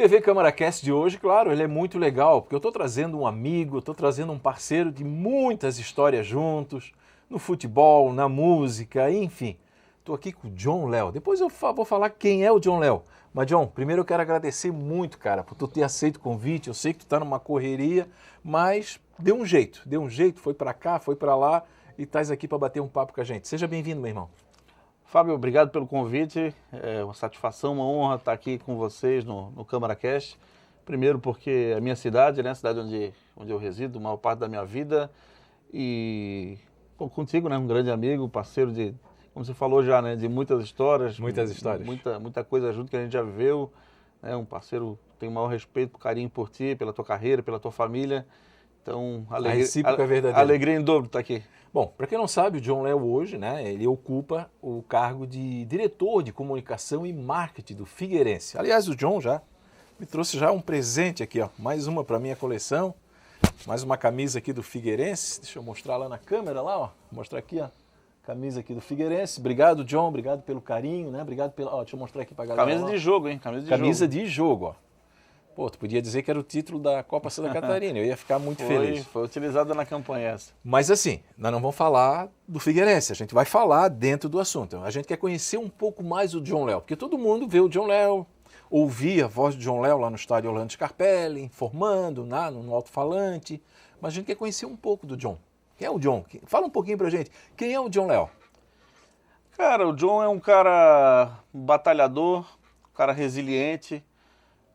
TV CâmaraCast de hoje, claro, ele é muito legal, porque eu estou trazendo um amigo, estou trazendo um parceiro de muitas histórias juntos, no futebol, na música, enfim. Estou aqui com o John Léo. Depois eu vou falar quem é o John Léo. Mas, John, primeiro eu quero agradecer muito, cara, por tu ter aceito o convite. Eu sei que tu está numa correria, mas deu um jeito, foi para cá, foi para lá e estás aqui para bater um papo com a gente. Seja bem-vindo, meu irmão. Fábio, obrigado pelo convite, é uma satisfação, uma honra estar aqui com vocês no CâmaraCast. Primeiro porque é a minha cidade, né, a cidade onde eu resido, a maior parte da minha vida. E contigo, né, um grande amigo, parceiro de, como você falou já, né, de muitas histórias. Muitas histórias. Muita coisa junto que a gente já viveu. Né, um parceiro, tenho o maior respeito, carinho por ti, pela tua carreira, pela tua família. Então, alegria em dobro estar aqui. Bom, para quem não sabe, o John Léo hoje, né, ele ocupa o cargo de diretor de comunicação e marketing do Figueirense. Aliás, o John já me trouxe já um presente aqui, ó, mais uma para minha coleção, mais uma camisa aqui do Figueirense. Deixa eu mostrar lá na câmera, lá, ó, vou mostrar aqui, ó, camisa aqui do Figueirense. Obrigado, John, obrigado pelo carinho, né? Obrigado pela, ó, deixa eu mostrar aqui para galera. Camisa de jogo, hein? Camisa de jogo, ó. Pô, tu podia dizer que era o título da Copa Santa Catarina, eu ia ficar muito feliz. Foi utilizada na campanha essa. Mas assim, nós não vamos falar do Figueirense, a gente vai falar dentro do assunto. A gente quer conhecer um pouco mais o John Léo, porque todo mundo vê o John Léo, ouvia a voz do John Léo lá no estádio Orlando Scarpelli, informando no alto-falante, mas a gente quer conhecer um pouco do John. Quem é o John? Fala um pouquinho pra gente. Quem é o John Léo? Cara, o John é um cara batalhador, um cara resiliente,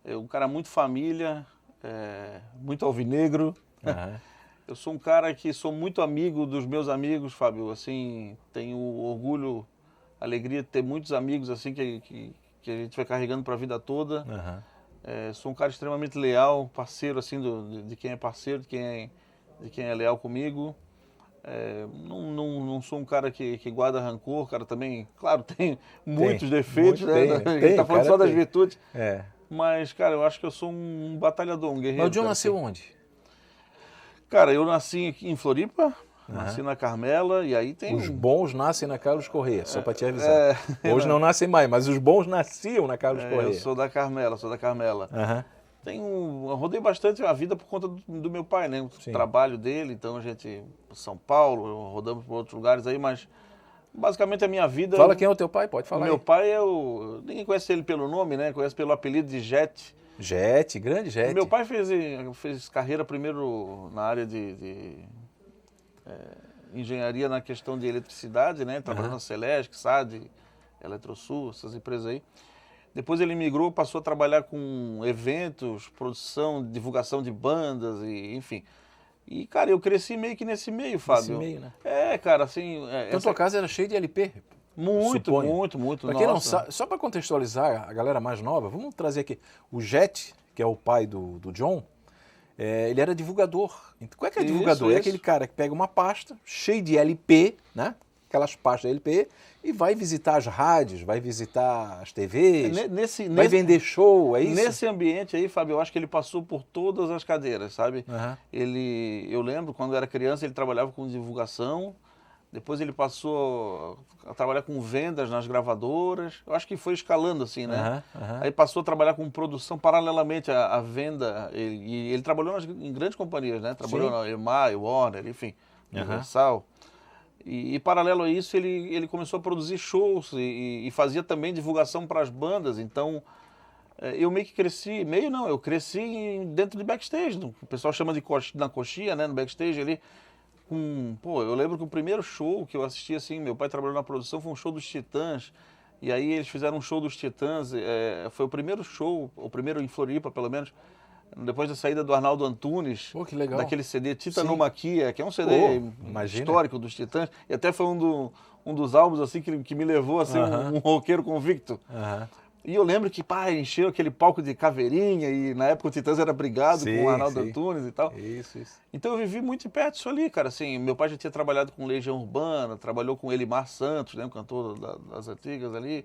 um cara muito família, muito alvinegro. Uhum. Eu sou um cara que sou muito amigo dos meus amigos, Fábio. Assim, tenho orgulho, alegria de ter muitos amigos assim que a gente vai carregando para a vida toda. Uhum. Sou um cara extremamente leal, parceiro assim de quem é parceiro, de quem é leal comigo. Não sou um cara que guarda rancor, cara. Também, claro, tem muitos defeitos, né? A gente tá falando só das virtudes. Mas, cara, eu acho que eu sou um batalhador, um guerreiro. Mas o John nasceu onde? Cara, eu nasci aqui em Floripa, nasci na Carmela, e aí tem... Os bons nascem na Carlos Corrêa, só para te avisar. Hoje não nascem mais, mas os bons nasciam na Carlos Corrêa. Eu sou da Carmela. Eu rodei bastante a vida por conta do meu pai, né? O trabalho dele, então a gente... São Paulo, rodamos por outros lugares aí, mas... Basicamente a minha vida... Fala quem é o teu pai, pode falar. Meu pai é o... Ninguém conhece ele pelo nome, né? Conhece pelo apelido de Jet. Jet, grande Jet. Meu pai fez carreira primeiro na área de engenharia na questão de eletricidade, né? Trabalhou na Celesc, SAD, Eletrosul, essas empresas aí. Depois ele migrou, passou a trabalhar com eventos, produção, divulgação de bandas, e enfim... E, cara, eu cresci meio que nesse meio, Fábio. Nesse meio, né? Cara, assim... Então tua casa era cheia de LP? Muito. Pra quem não sabe, só para contextualizar a galera mais nova, vamos trazer aqui. O Jet, que é o pai do John, ele era divulgador. Qual é que é divulgador? É aquele cara que pega uma pasta cheia de LP, né? Aquelas pastas de LP, e vai visitar as rádios, vai visitar as TVs, vai vender show, é isso? Nesse ambiente aí, Fábio, eu acho que ele passou por todas as cadeiras, sabe? Eu lembro, quando eu era criança, ele trabalhava com divulgação, depois ele passou a trabalhar com vendas nas gravadoras, eu acho que foi escalando assim, né? Aí passou a trabalhar com produção paralelamente à venda, e ele trabalhou em grandes companhias, né? Trabalhou na EMI, Warner, enfim, Universal. E paralelo a isso, ele começou a produzir shows e fazia também divulgação para as bandas. Então, eu meio que cresci, eu cresci dentro de backstage. O pessoal chama de na coxinha, né, no backstage ali. Eu lembro que o primeiro show que eu assisti, assim, meu pai trabalhou na produção, foi um show dos Titãs. E aí eles fizeram um show dos Titãs, foi o primeiro show, o primeiro em Floripa, pelo menos, depois da saída do Arnaldo Antunes, que legal. daquele CD Titanomaquia, que é um CD imagina. Histórico dos Titãs, e até foi um dos álbuns assim, que me levou a ser um roqueiro convicto. E eu lembro que, encheu aquele palco de caveirinha, e na época o Titãs era brigado com o Arnaldo Antunes e tal. Isso. Então eu vivi muito de perto disso ali, cara. Assim, meu pai já tinha trabalhado com Legião Urbana, trabalhou com Elimar Santos, né, um cantor das antigas ali.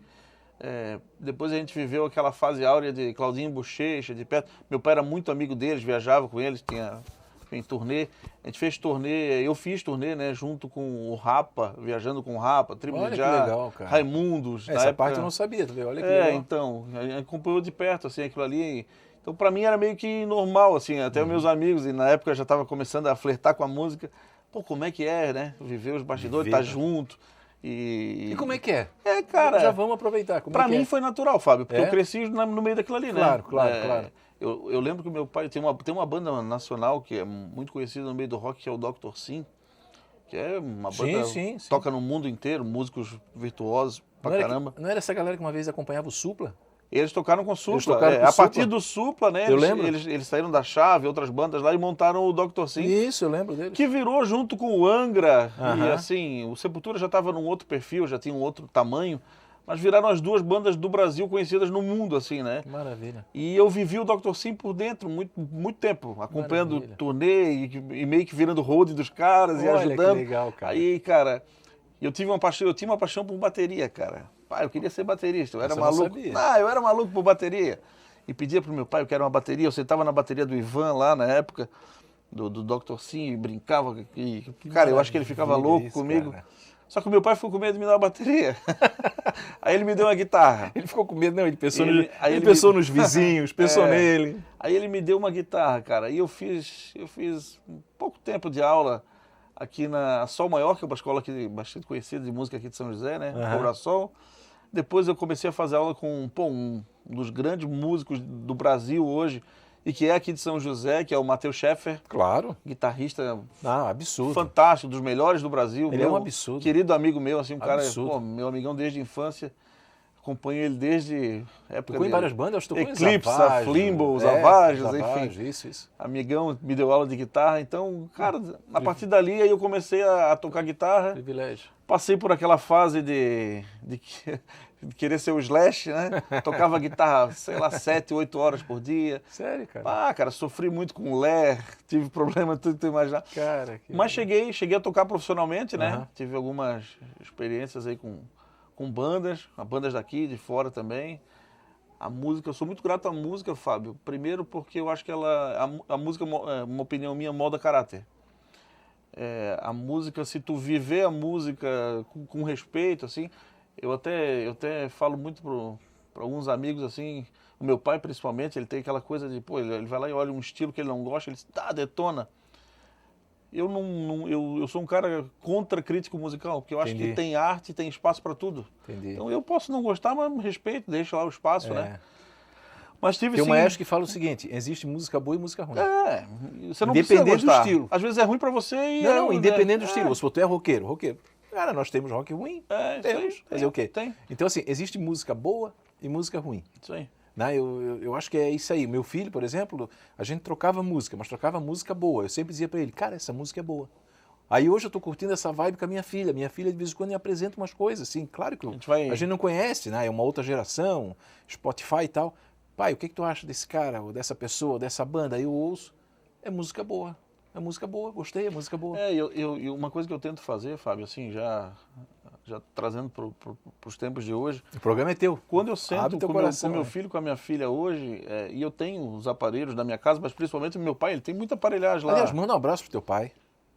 Depois a gente viveu aquela fase áurea de Claudinho Bochecha, de perto. Meu pai era muito amigo deles, viajava com eles, tinha em turnê. A gente fez turnê, eu fiz turnê, né, junto com o Rapa, viajando com o Rapa, Tribo Olha de que legal, cara. Raimundos. Essa parte eu não sabia, tu vê, olha que legal. Então, a gente acompanhou de perto, assim, aquilo ali. Então, para mim, era meio que normal, assim, até os meus amigos, e na época eu já estava começando a flertar com a música. Pô, como é que é, né? Viver os bastidores, estar junto. E como é que é? Cara... Já vamos aproveitar. Para mim foi natural, Fábio, porque eu cresci no meio daquilo ali, né? Claro. Eu lembro que o meu pai tem uma banda nacional que é muito conhecida no meio do rock, que é o Dr. Sim, que é uma banda que toca no mundo inteiro, músicos virtuosos pra caramba. Não era essa galera que uma vez acompanhava o Supla? Eles tocaram com o Supla. A partir do Supla, né? Eles saíram da Chave, outras bandas lá, e montaram o Dr. Sim. Isso, eu lembro deles. Que virou junto com o Angra. E assim, o Sepultura já estava num outro perfil, já tinha um outro tamanho. Mas viraram as duas bandas do Brasil conhecidas no mundo, assim, né? Maravilha. E eu vivi o Dr. Sim por dentro muito tempo, acompanhando turnê e meio que virando road dos caras e ajudando. Que legal, cara. Aí, cara, eu tinha uma paixão por bateria, cara. Pai, eu queria ser baterista, eu era maluco. Eu era maluco por bateria. E pedia pro meu pai, eu quero uma bateria. Eu sentava na bateria do Ivan lá na época, do Dr. Sim, e brincava. Cara, eu acho que ele ficava louco comigo. Cara. Só que o meu pai ficou com medo de me dar uma bateria. Aí ele me deu uma guitarra. Ele ficou com medo, não, ele pensou nos vizinhos, pensou nele. Aí ele me deu uma guitarra, cara. E eu fiz pouco tempo de aula aqui na Sol Maior, que é uma escola aqui bastante conhecida de música aqui de São José, né? Cobra Sol. Depois eu comecei a fazer aula com um dos grandes músicos do Brasil hoje, e que é aqui de São José, que é o Matheus Scheffer. Claro. Guitarrista absurdo. Fantástico, dos melhores do Brasil. Ele é um absurdo. Querido amigo meu, assim, um absurdo. Cara, meu amigão desde a infância. Acompanho ele desde época tocou em várias bandas, tocou Eclipse, a Flimble, os Avages, enfim. Isso. Amigão me deu aula de guitarra, então, cara, a partir dali aí eu comecei a tocar guitarra. Privilégio. Passei por aquela fase de querer ser o Slash, né? Tocava guitarra, sei lá, 7, 8 horas por dia. Sério, cara? Cara, sofri muito com o Ler, tive problema, tudo que tu imaginar. Cara, mas cheguei a tocar profissionalmente, né? Tive algumas experiências aí com bandas daqui, de fora também. A música, eu sou muito grato à música, Fábio. Primeiro porque eu acho que a música, uma opinião minha, molda caráter. A música, se tu viver a música com respeito, assim, eu até falo muito para alguns amigos, assim, o meu pai principalmente, ele tem aquela coisa de, pô, ele vai lá e olha um estilo que ele não gosta, ele detona. Eu sou um cara contra crítico musical, porque eu acho que tem arte, tem espaço para tudo. Entendi. Então eu posso não gostar, mas respeito, deixa lá o espaço, né? Mas tive tem um maestro que fala o seguinte, existe música boa e música ruim. Você não precisa gostar. Do estilo. Às vezes é ruim para você e... Não, independente do estilo. Se tu é roqueiro. Cara, nós temos rock ruim. Temos. Fazer o quê? Tem. Então, assim, existe música boa e música ruim. Isso aí. Eu acho que é isso aí. Meu filho, por exemplo, a gente trocava música, mas trocava música boa. Eu sempre dizia para ele, cara, essa música é boa. Aí hoje eu tô curtindo essa vibe com a minha filha. Minha filha, de vez em quando, me apresenta umas coisas, assim. Claro que a gente não conhece, né? É uma outra geração, Spotify e tal. Pai, o que tu acha desse cara, ou dessa pessoa, ou dessa banda? Aí eu ouço, é música boa. É música boa, gostei, é música boa. E uma coisa que eu tento fazer, Fábio, assim, já trazendo para os tempos de hoje... O programa é teu. Quando eu sento com meu filho, com a minha filha hoje, e eu tenho os aparelhos da minha casa, mas principalmente o meu pai, ele tem muita aparelhagem lá. Aliás, manda um abraço pro teu pai.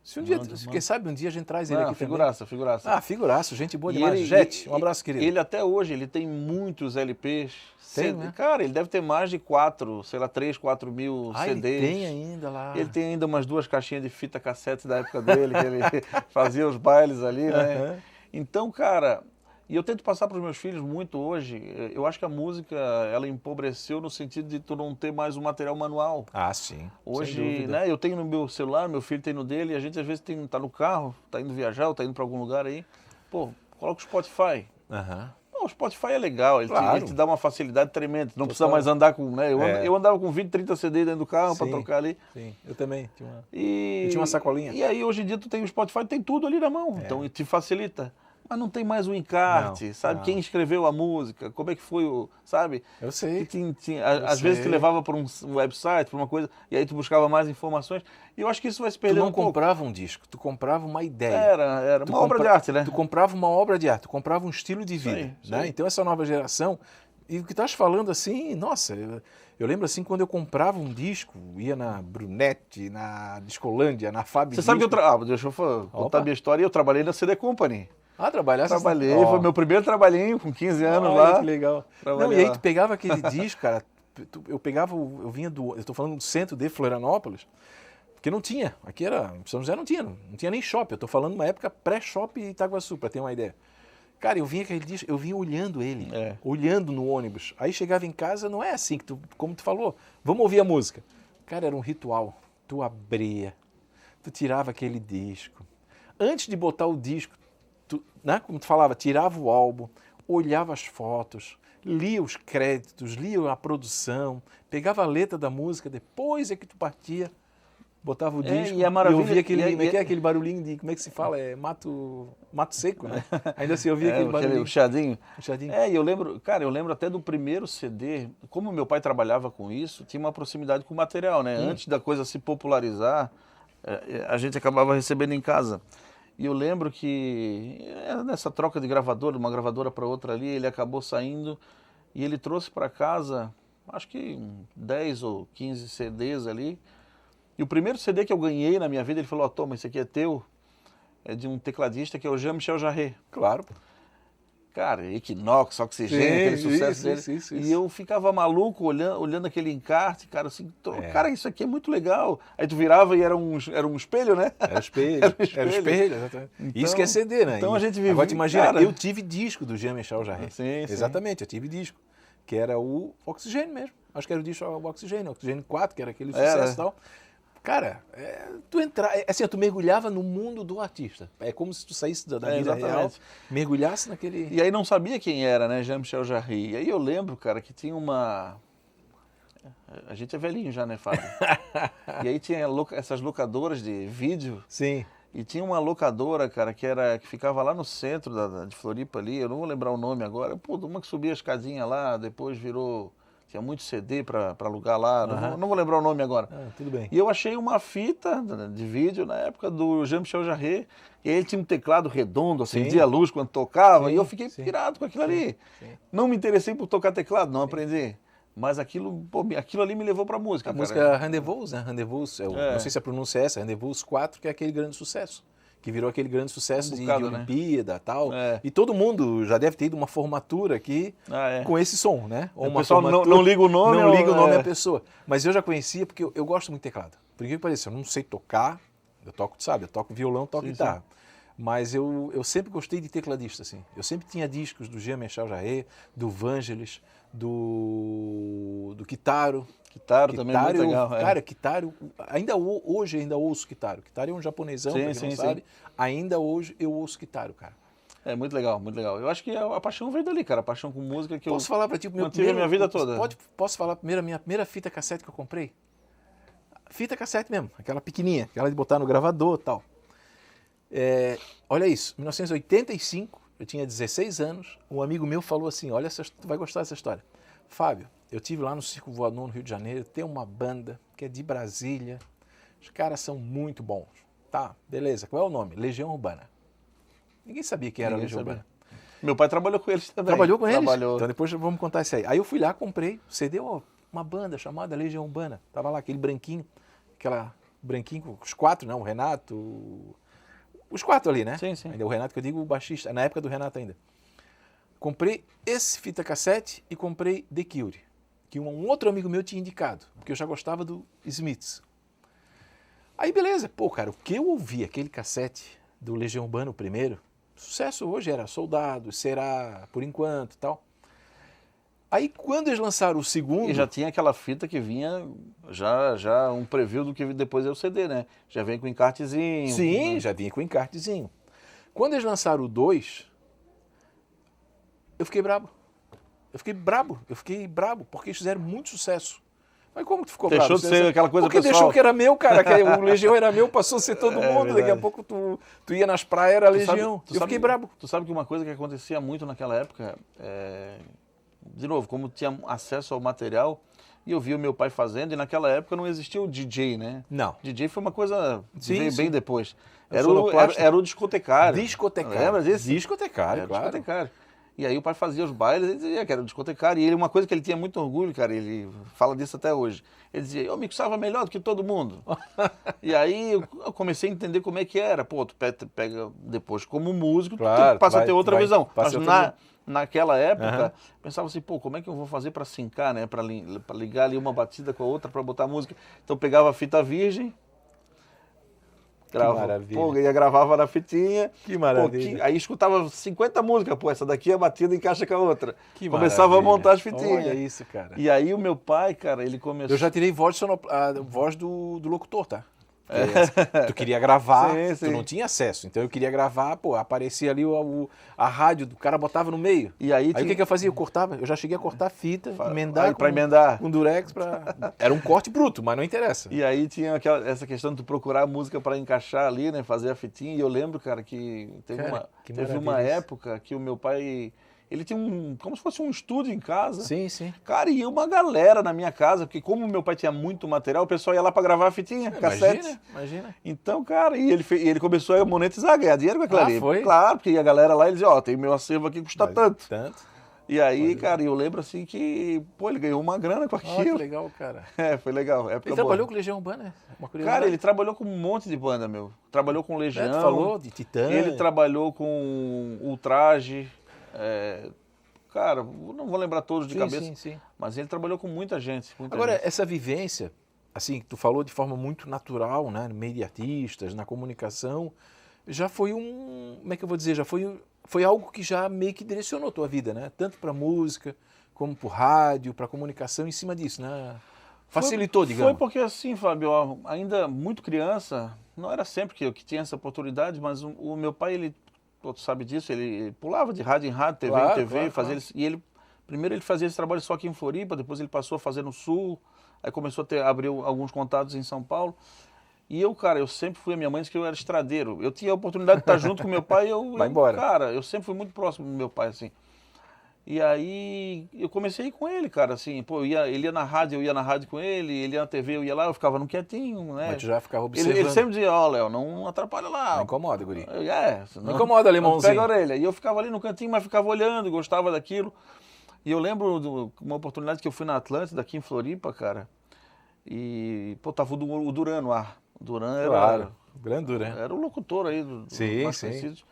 Se quem sabe um dia a gente traz ele aqui figuraça. Figuraça, gente boa demais. Jet, um abraço, querido. Ele até hoje, ele tem muitos LPs. Tem, né? Cara, ele deve ter mais de 3, 4 mil CDs. Ele tem ainda lá. Ele tem ainda umas 2 caixinhas de fita cassete da época dele, que ele fazia os bailes ali, né? Então, cara, e eu tento passar para os meus filhos muito hoje, eu acho que a música, ela empobreceu no sentido de tu não ter mais um material manual. Sim. Hoje, né, eu tenho no meu celular, meu filho tem no dele, e a gente às vezes tá no carro, tá indo viajar, ou tá indo para algum lugar aí, pô, coloca o Spotify. O Spotify é legal, ele te dá uma facilidade tremenda, não precisa mais andar com, né, eu andava com 20, 30 CD dentro do carro para tocar ali. Sim, eu também, eu tinha uma sacolinha. E aí hoje em dia tu tem o Spotify, tem tudo ali na mão, então te facilita. Mas não tem mais o encarte, sabe? Não. Quem escreveu a música, como é que foi o... Sabe? Eu sei. Às vezes te levava para um website, para uma coisa, e aí tu buscava mais informações. E eu acho que isso vai se perder um pouco. Tu não comprava um disco, tu comprava uma ideia. Era uma obra de arte, né? Tu comprava uma obra de arte, tu comprava um estilo de vida. Né? Então essa nova geração... E o que estás falando assim, nossa, eu lembro assim, quando eu comprava um disco, ia na Brunete, na Discolândia, na Fab Você sabe que deixa eu contar a minha história, eu trabalhei na CD Company. Trabalhei, foi meu primeiro trabalhinho com 15 anos lá. Que legal. E aí tu pegava aquele disco, cara, eu pegava, eu vinha eu estou falando do centro de Florianópolis, porque não tinha, aqui em São José não tinha nem shopping, eu estou falando de uma época pré-shopping Itaguaçu, para ter uma ideia. Cara, eu vinha aquele disco, eu vinha olhando ele, olhando no ônibus. Aí chegava em casa, não é assim, como tu falou, vamos ouvir a música. Cara, era um ritual. Tu abria, tu tirava aquele disco. Antes de botar o disco, né, como tu falava, tirava o álbum, olhava as fotos, lia os créditos, lia a produção, pegava a letra da música, depois é que tu partia, botava o disco e ouvia aquele barulhinho de, como é que se fala? É mato seco, né? Ainda se ouvia aquele barulhinho. O chiadinho. E eu lembro até do primeiro CD, como meu pai trabalhava com isso, tinha uma proximidade com o material, né? Antes da coisa se popularizar, a gente acabava recebendo em casa. E eu lembro que nessa troca de gravadora, de uma gravadora para outra ali, ele acabou saindo e ele trouxe para casa, acho que 10 ou 15 CDs ali. E o primeiro CD que eu ganhei na minha vida, ele falou, toma, esse aqui é teu, é de um tecladista que é o Jean-Michel Jarre. Claro. Cara, Equinox, Oxigênio, aquele sucesso dele. Isso. E eu ficava maluco olhando aquele encarte, cara, assim, cara, isso aqui é muito legal. Aí tu virava e era um espelho, né? Era um espelho, exatamente. Então, isso que é CD, né? Então a gente vivia. Agora te imagina, cara, eu tive disco do Jean-Michel Jarre. Sim. Exatamente, eu tive disco, que era o Oxigênio mesmo. Acho que era o disco Oxigênio 4, que era aquele sucesso e tal. Cara, tu mergulhava no mundo do artista. É como se tu saísse da vida real, mergulhasse naquele... E aí não sabia quem era, né, Jean-Michel Jarre. E aí eu lembro, cara, que tinha uma... A gente é velhinho já, né, Fábio? E aí tinha essas locadoras de vídeo. Sim. E tinha uma locadora, cara, que ficava lá no centro de Floripa ali, eu não vou lembrar o nome agora. Pô, uma que subia a escadinha lá, depois virou... Tinha muito CD para alugar lá, não vou lembrar o nome agora. Tudo bem. E eu achei uma fita de vídeo na época do Jean-Michel Jarre, e aí ele tinha um teclado redondo, acendia a luz quando tocava, e eu fiquei pirado com aquilo ali. Sim. Não me interessei por tocar teclado, não aprendi. Mas aquilo ali me levou pra música. A música Rendezvous, né? Rendezvous, não sei se a pronúncia é essa, Rendezvous 4, que é aquele grande sucesso. Que virou aquele grande sucesso de Olimpíada e tal. E todo mundo já deve ter ido uma formatura aqui com esse som, né? Ou uma pessoal não liga o nome. Não liga o nome da pessoa. Mas eu já conhecia porque eu gosto muito de teclado. Por que pareça, eu não sei tocar, eu toco, tu sabe, eu toco violão, toco guitarra. Sim. Mas eu sempre gostei de tecladista, assim. Eu sempre tinha discos do Jean-Michel Jarre, do Vangelis, do Kitaro. Kitaro também é muito legal. Cara, Kitaro, hoje ainda ouço Kitaro. Kitaro é um japonesão, pra quem não sabe. Ainda hoje eu ouço Kitaro, cara. É muito legal, muito legal. Eu acho que a paixão veio dali, cara. A paixão com música que Posso falar pra ti, mantive a minha vida toda. Posso falar minha primeira fita cassete que eu comprei? Fita cassete mesmo, aquela pequenininha, aquela de botar no gravador e tal. Olha isso, 1985, eu tinha 16 anos, um amigo meu falou assim, olha, tu vai gostar dessa história. Fábio, eu estive lá no Circo Voador, no Rio de Janeiro, tem uma banda que é de Brasília, os caras são muito bons. Tá, beleza, qual é o nome? Legião Urbana. Ninguém sabia que era Legião Urbana. Meu pai trabalhou com eles também. Trabalhou com eles? Trabalhou. Então depois vamos contar isso aí. Aí eu fui lá, comprei, CD, uma banda chamada Legião Urbana. Tava lá aquele branquinho, com os 4, né? O Renato... Os 4 ali, né? Sim. Ainda o Renato, que eu digo o baixista, na época do Renato ainda. Comprei esse fita cassete e comprei The Cure, que um outro amigo meu tinha indicado, porque eu já gostava do Smiths. Aí beleza, cara, o que eu ouvi, aquele cassete do Legião Urbana, o primeiro, sucesso hoje era Soldado, Será, Por Enquanto e tal. Aí quando eles lançaram o segundo... E já tinha aquela fita que vinha, já um preview do que depois é o CD, né? Já vem com encartezinho. Sim, já vinha com encartezinho. Quando eles lançaram o 2, eu fiquei brabo. Eu fiquei brabo, porque eles fizeram muito sucesso. Mas como que tu ficou brabo? Deixou de ser aquela coisa pessoal? Porque deixou que era meu, cara. Que o Legião era meu, passou a ser todo mundo. Verdade. Daqui a pouco tu ia nas praias, era Legião. Eu fiquei brabo. Tu sabe que uma coisa que acontecia muito naquela época... De novo, como tinha acesso ao material, e eu vi o meu pai fazendo, e naquela época não existia o DJ, né? Não. DJ foi uma coisa que veio bem depois. Era o discotecário. Discotecário. Lembra disso? Discotecário, claro. Discotecário. E aí o pai fazia os bailes, ele dizia que era discotecar. E ele, uma coisa que ele tinha muito orgulho, cara, ele fala disso até hoje. Ele dizia, eu mixava melhor do que todo mundo. E aí eu comecei a entender como é que era. Pô, tu pega depois como músico, claro, tu passa a ter outra visão. Mas outra... naquela época, pensava assim, pô, como é que eu vou fazer para sincar, né? Para ligar ali uma batida com a outra, para botar música. Então eu pegava a fita virgem, gravava na fitinha. Que maravilha. Aí escutava 50 músicas, pô, essa daqui a batida encaixa com a outra. Que Começava maravilha. a montar as fitinhas. Olha isso, cara. E aí o meu pai, cara, ele começou... Eu já tirei voz do locutor, tá? Tu queria gravar, sim. Tu não tinha acesso, então eu queria gravar, pô, aparecia ali a rádio, o cara botava no meio. E aí o que eu fazia? Eu cortava, eu já cheguei a cortar fita, emendar com durex era um corte bruto, mas não interessa. E aí tinha essa questão de tu procurar a música para encaixar ali, né, fazer a fitinha, e eu lembro, cara, que teve uma época que o meu pai... Ele tinha como se fosse um estúdio em casa. Sim, sim. Cara, e ia uma galera na minha casa, porque como meu pai tinha muito material, o pessoal ia lá para gravar a fitinha, cassete. Imagina. Então, cara, e ele começou a monetizar, ganhar dinheiro com aquilo ali. Foi? Claro, porque a galera lá, ele dizia, tem meu acervo aqui que custa tanto. Tanto. E aí, cara, eu lembro assim que, pô, ele ganhou uma grana com aquilo. Que legal, cara. Foi legal. Ele trabalhou com Legião Urbana? Cara, ele trabalhou com um monte de banda, meu. Trabalhou com Legião. Tu falou de Titã. Ele trabalhou com Ultraje. Cara, não vou lembrar todos de cabeça, sim. Mas ele trabalhou com muita gente. Agora, essa vivência, assim, que tu falou de forma muito natural, né, no meio de artistas, na comunicação, já foi como é que eu vou dizer, foi algo que já meio que direcionou a tua vida, né? Tanto para música, como para rádio, para comunicação, em cima disso, né? Facilitou, digamos. Foi porque assim, Fábio, ainda muito criança, não era sempre que eu tinha essa oportunidade, mas o meu pai, ele... Tu sabe disso, ele pulava de rádio em rádio, TV em TV, e primeiro ele fazia esse trabalho só aqui em Floripa, depois ele passou a fazer no Sul, aí começou a abrir alguns contatos em São Paulo. E eu, cara, eu sempre fui, a minha mãe disse que eu era estradeiro. Eu tinha a oportunidade de estar junto com meu pai, Vai embora. Cara, eu sempre fui muito próximo do meu pai, assim. E aí eu comecei a ir com ele, cara, assim, pô, ele ia na rádio, eu ia na rádio com ele ia na TV, eu ia lá, eu ficava no quietinho, né? Mas tu já ficava observando. Ele sempre dizia, Léo, não atrapalha lá. Não incomoda, guri. Não incomoda, alemãozinho. Pega a orelha. E eu ficava ali no cantinho, mas ficava olhando, gostava daquilo. E eu lembro de uma oportunidade que eu fui na Atlântida, aqui em Floripa, cara, e, pô, tava o Duran no ar. O Duran era... o grande Duran. Era o locutor aí, mais sim. conhecidos.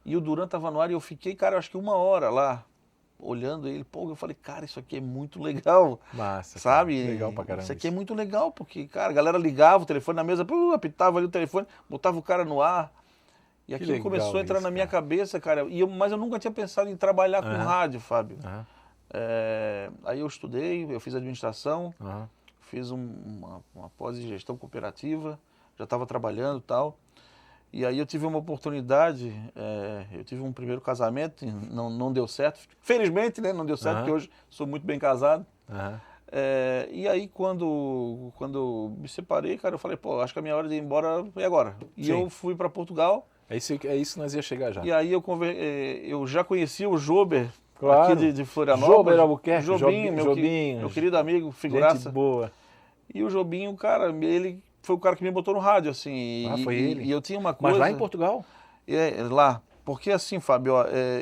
E o Duran tava no ar e eu fiquei, cara, acho que 1 hora lá, olhando ele, pô, eu falei, cara, isso aqui é muito legal. Massa. Sabe? Cara, legal pra caramba. Isso aqui é muito legal, porque, cara, a galera ligava o telefone na mesa, apitava ali o telefone, botava o cara no ar. E aquilo começou a entrar na minha cabeça, cara. Mas eu nunca tinha pensado em trabalhar com rádio, Fábio. Aí eu estudei, eu fiz administração, fiz uma pós em gestão cooperativa, já estava trabalhando e tal. E aí eu tive uma oportunidade, eu tive um primeiro casamento, não deu certo. Felizmente, né, não deu certo, porque hoje sou muito bem casado. E aí quando me separei, cara, eu falei, pô, acho que a minha hora de ir embora é agora. E eu fui para Portugal. É isso que nós ia chegar já. E aí eu já conhecia o Jober, claro, aqui de Florianópolis. Jober Albuquerque, Jobinho, meu querido amigo, figuraça. Gente boa. E o Jobinho, cara, ele foi o cara que me botou no rádio, assim. Foi ele. E eu tinha uma coisa... Mas lá em Portugal? Lá. Porque assim, Fábio,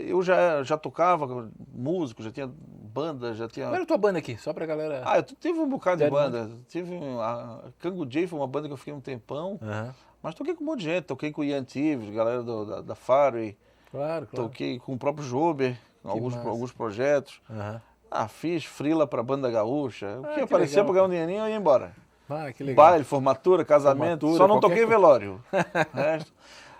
eu já tocava músico, já tinha banda, já tinha... Qual era a tua banda aqui? Só pra galera... eu tive um bocado de banda. Tive a Kango J, foi uma banda que eu fiquei um tempão. Mas toquei com um monte de gente. Toquei com o Ian Tives, galera da Farway. Claro. Toquei com o próprio Jober, alguns projetos. Fiz frila pra banda gaúcha. O que aparecia pra ganhar um dinheirinho, eu ia embora. Que legal. Baile, formatura, casamento, só não toquei velório.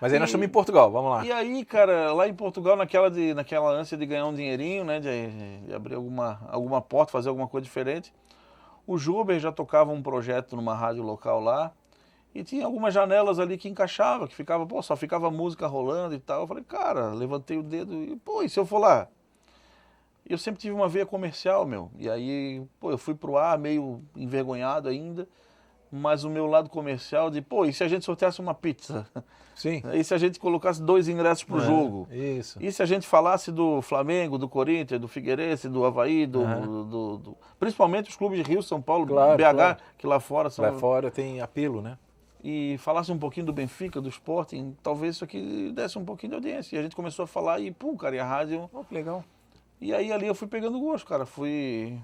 Mas aí nós estamos em Portugal, vamos lá. E aí, cara, lá em Portugal, naquela ânsia de ganhar um dinheirinho, né, de abrir alguma porta, fazer alguma coisa diferente, o Jober já tocava um projeto numa rádio local lá, e tinha algumas janelas ali que encaixava, que ficava, só ficava música rolando e tal. Eu falei, cara, levantei o dedo e, e se eu for lá? Eu sempre tive uma veia comercial, meu. E aí, eu fui pro ar meio envergonhado ainda, mas o meu lado comercial de, e se a gente sorteasse uma pizza? Sim. E se a gente colocasse 2 ingressos pro jogo? Isso. E se a gente falasse do Flamengo, do Corinthians, do Figueirense, do Avaí, principalmente os clubes de Rio, São Paulo, BH, que lá fora são... Lá fora tem apelo, né? e falasse um pouquinho do Benfica, do Sporting, talvez isso aqui desse um pouquinho de audiência. E a gente começou a falar e, pum, cara, e a rádio... Oh, que legal. E aí ali eu fui pegando gosto, cara, fui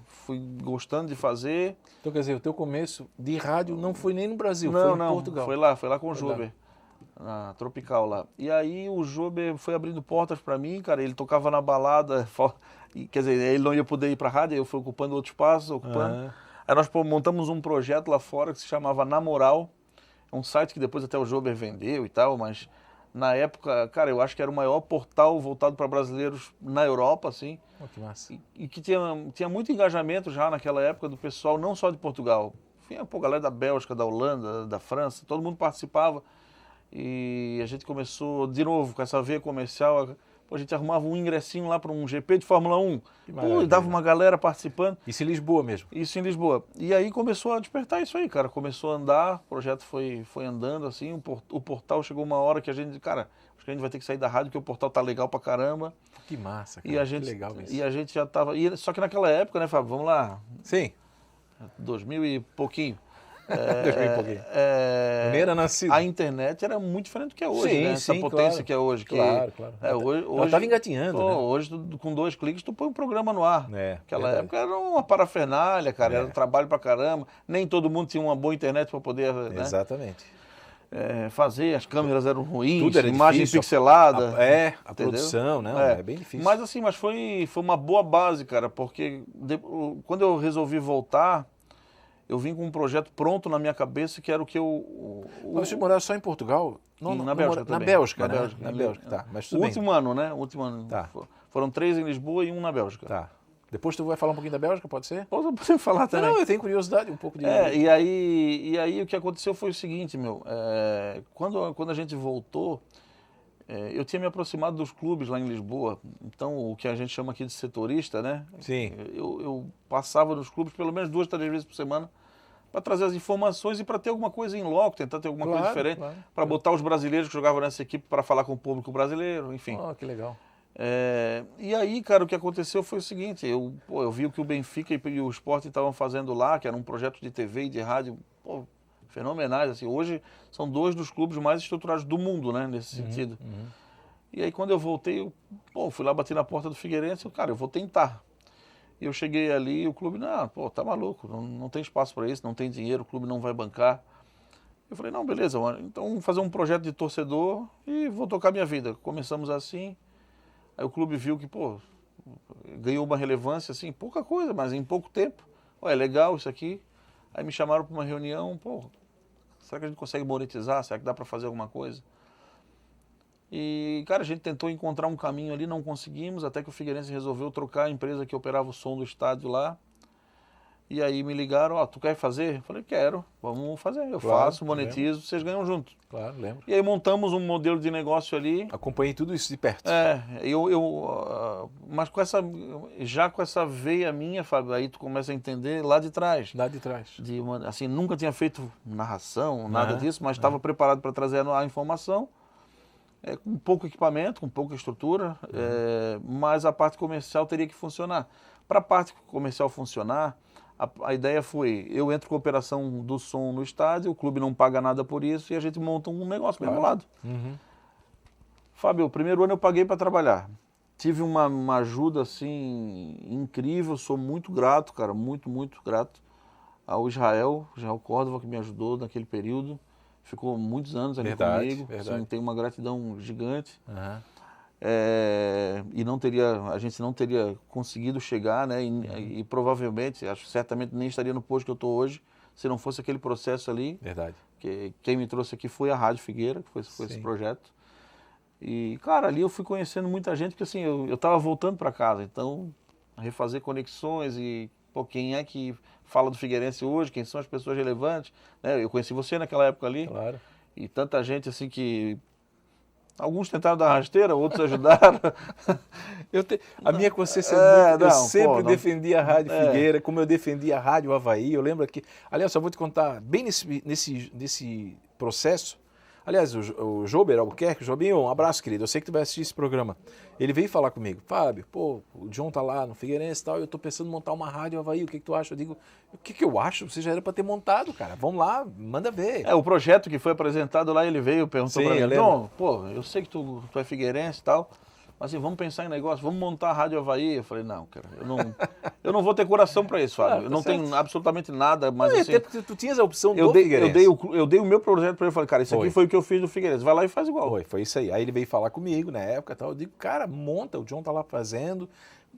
gostando de fazer. Então, quer dizer, o teu começo de rádio não foi nem no Brasil, não, foi em não, Portugal. Foi lá com o Jober, na Tropical lá. E aí o Jober foi abrindo portas pra mim, cara, ele tocava na balada, quer dizer, ele não ia poder ir pra rádio, eu fui ocupando outro espaço, ocupando. Aí nós montamos um projeto lá fora que se chamava Na Moral, é um site que depois até o Jober vendeu e tal, mas na época, cara, eu acho que era o maior portal voltado para brasileiros na Europa, assim. Oh, que massa. E que tinha muito engajamento já naquela época do pessoal, não só de Portugal. Tinha, pô, galera da Bélgica, da Holanda, da França, todo mundo participava. E a gente começou, de novo, com essa veia comercial, pô, a gente arrumava um ingressinho lá para um GP de Fórmula 1. Pô, e dava uma galera participando. Isso em Lisboa mesmo? Isso em Lisboa. E aí começou a despertar isso aí, cara. Começou a andar, o projeto foi andando, assim. O portal chegou uma hora que a gente, cara, acho que a gente vai ter que sair da rádio, porque o portal tá legal pra caramba. Que massa, cara. E a gente, que legal isso. E a gente já tava... Só que naquela época, né, Fábio, vamos lá. Sim. 2000 e pouquinho. 2000 e pouquinho. Nem era nascido. A internet era muito diferente do que é hoje, sim, né? Essa sim, potência claro. que é hoje. Claro. Hoje, ela estava engatinhando, pô, né? Hoje, com 2 cliques, tu põe um programa no ar. Naquela verdade. época era uma parafernália, cara. Era um trabalho pra caramba. Nem todo mundo tinha uma boa internet para poder, né? Exatamente. Fazer. As câmeras eram ruins, tudo era imagem difícil. pixelada. A produção, não, é bem difícil. Mas assim, foi uma boa base, cara, porque quando eu resolvi voltar, eu vim com um projeto pronto na minha cabeça, que era o que eu... Mas você morava só em Portugal? Não, na Bélgica também. Na Bélgica, né? Na Bélgica, tá. Mas tudo o bem. último ano, né? O último ano. Tá. Foram 3 em Lisboa e 1 na Bélgica. Tá. Depois tu vai falar um pouquinho da Bélgica, pode ser? Podemos falar também. Não, eu tenho curiosidade um pouco de... E aí o que aconteceu foi o seguinte, quando a gente voltou, eu tinha me aproximado dos clubes lá em Lisboa, então o que a gente chama aqui de setorista, né? Sim. Eu passava nos clubes pelo menos 2, 3 vezes por semana para trazer as informações e para ter alguma coisa em loco, tentar ter alguma coisa diferente, para botar os brasileiros que jogavam nessa equipe para falar com o público brasileiro, enfim. Oh, que legal. E aí, cara, o que aconteceu foi o seguinte, eu vi o que o Benfica e o Sporting estavam fazendo lá, que era um projeto de TV e de rádio, fenomenais, assim, hoje são 2 dos clubes mais estruturados do mundo, né, nesse sentido. E aí quando eu voltei, eu fui lá bater na porta do Figueirense, cara, eu vou tentar. E eu cheguei ali e o clube, tá maluco, não tem espaço para isso, não tem dinheiro, o clube não vai bancar. Eu falei, não, beleza, mano, então vamos fazer um projeto de torcedor e vou tocar minha vida. Começamos assim. Aí o clube viu que, ganhou uma relevância, assim, pouca coisa, mas em pouco tempo. É legal isso aqui. Aí me chamaram para uma reunião, será que a gente consegue monetizar? Será que dá para fazer alguma coisa? E, cara, a gente tentou encontrar um caminho ali, não conseguimos, até que o Figueirense resolveu trocar a empresa que operava o som do estádio lá. E aí me ligaram, tu quer fazer? Eu falei, quero, vamos fazer. Eu faço, monetizo, vocês ganham junto. Claro, lembro. E aí montamos um modelo de negócio ali. Acompanhei tudo isso de perto. Mas já com essa veia minha, Fábio, aí tu começa a entender lá de trás. Lá de trás. Assim, nunca tinha feito narração, nada disso, mas estava preparado para trazer a informação. Com pouco equipamento, com pouca estrutura, mas a parte comercial teria que funcionar. Para a parte comercial funcionar, a ideia foi, eu entro com a operação do som no estádio, o clube não paga nada por isso e a gente monta um negócio bem bolado. Fábio, o primeiro ano eu paguei para trabalhar. Tive uma ajuda assim incrível, sou muito grato, cara, muito, muito grato ao Israel Córdova, que me ajudou naquele período. Ficou muitos anos ali comigo, assim, tem uma gratidão gigante. E a gente não teria conseguido chegar, né? E provavelmente, certamente nem estaria no posto que eu estou hoje, se não fosse aquele processo ali. Verdade. Que quem me trouxe aqui foi a Rádio Figueira, que foi esse projeto. E, cara, ali eu fui conhecendo muita gente, porque assim, eu estava voltando para casa, então refazer conexões e quem é que fala do Figueirense hoje, quem são as pessoas relevantes, né? Eu conheci você naquela época ali. Claro. E tanta gente assim que alguns tentaram dar rasteira, outros ajudaram. A minha consciência é muito... eu sempre defendi a Rádio Figueira, como eu defendi a Rádio Avaí. Eu lembro que... Aliás, só vou te contar, bem nesse processo, Aliás, o Jober Albuquerque, Jobinho, um abraço, querido. Eu sei que tu vai assistir esse programa. Ele veio falar comigo. Fábio, pô, o John tá lá no Figueirense e tal, eu tô pensando em montar uma rádio Avaí, o que tu acha? Eu digo, o que eu acho? Você já era para ter montado, cara. Vamos lá, manda ver. O projeto que foi apresentado lá, ele veio, perguntou para mim, John, pô, eu sei que tu é figueirense e tal, mas assim, vamos pensar em negócio, vamos montar a Rádio Avaí. Eu falei, não, cara, eu não vou ter coração para isso, Fábio. Eu não tenho absolutamente nada, mas assim... Até porque tu tinhas a opção do Figueirense. Eu dei o meu projeto para ele, falei, cara, isso aqui foi o que eu fiz do Figueirense, vai lá e faz igual. Foi isso aí. Aí ele veio falar comigo na época e tal, eu digo, cara, monta, o John tá lá fazendo,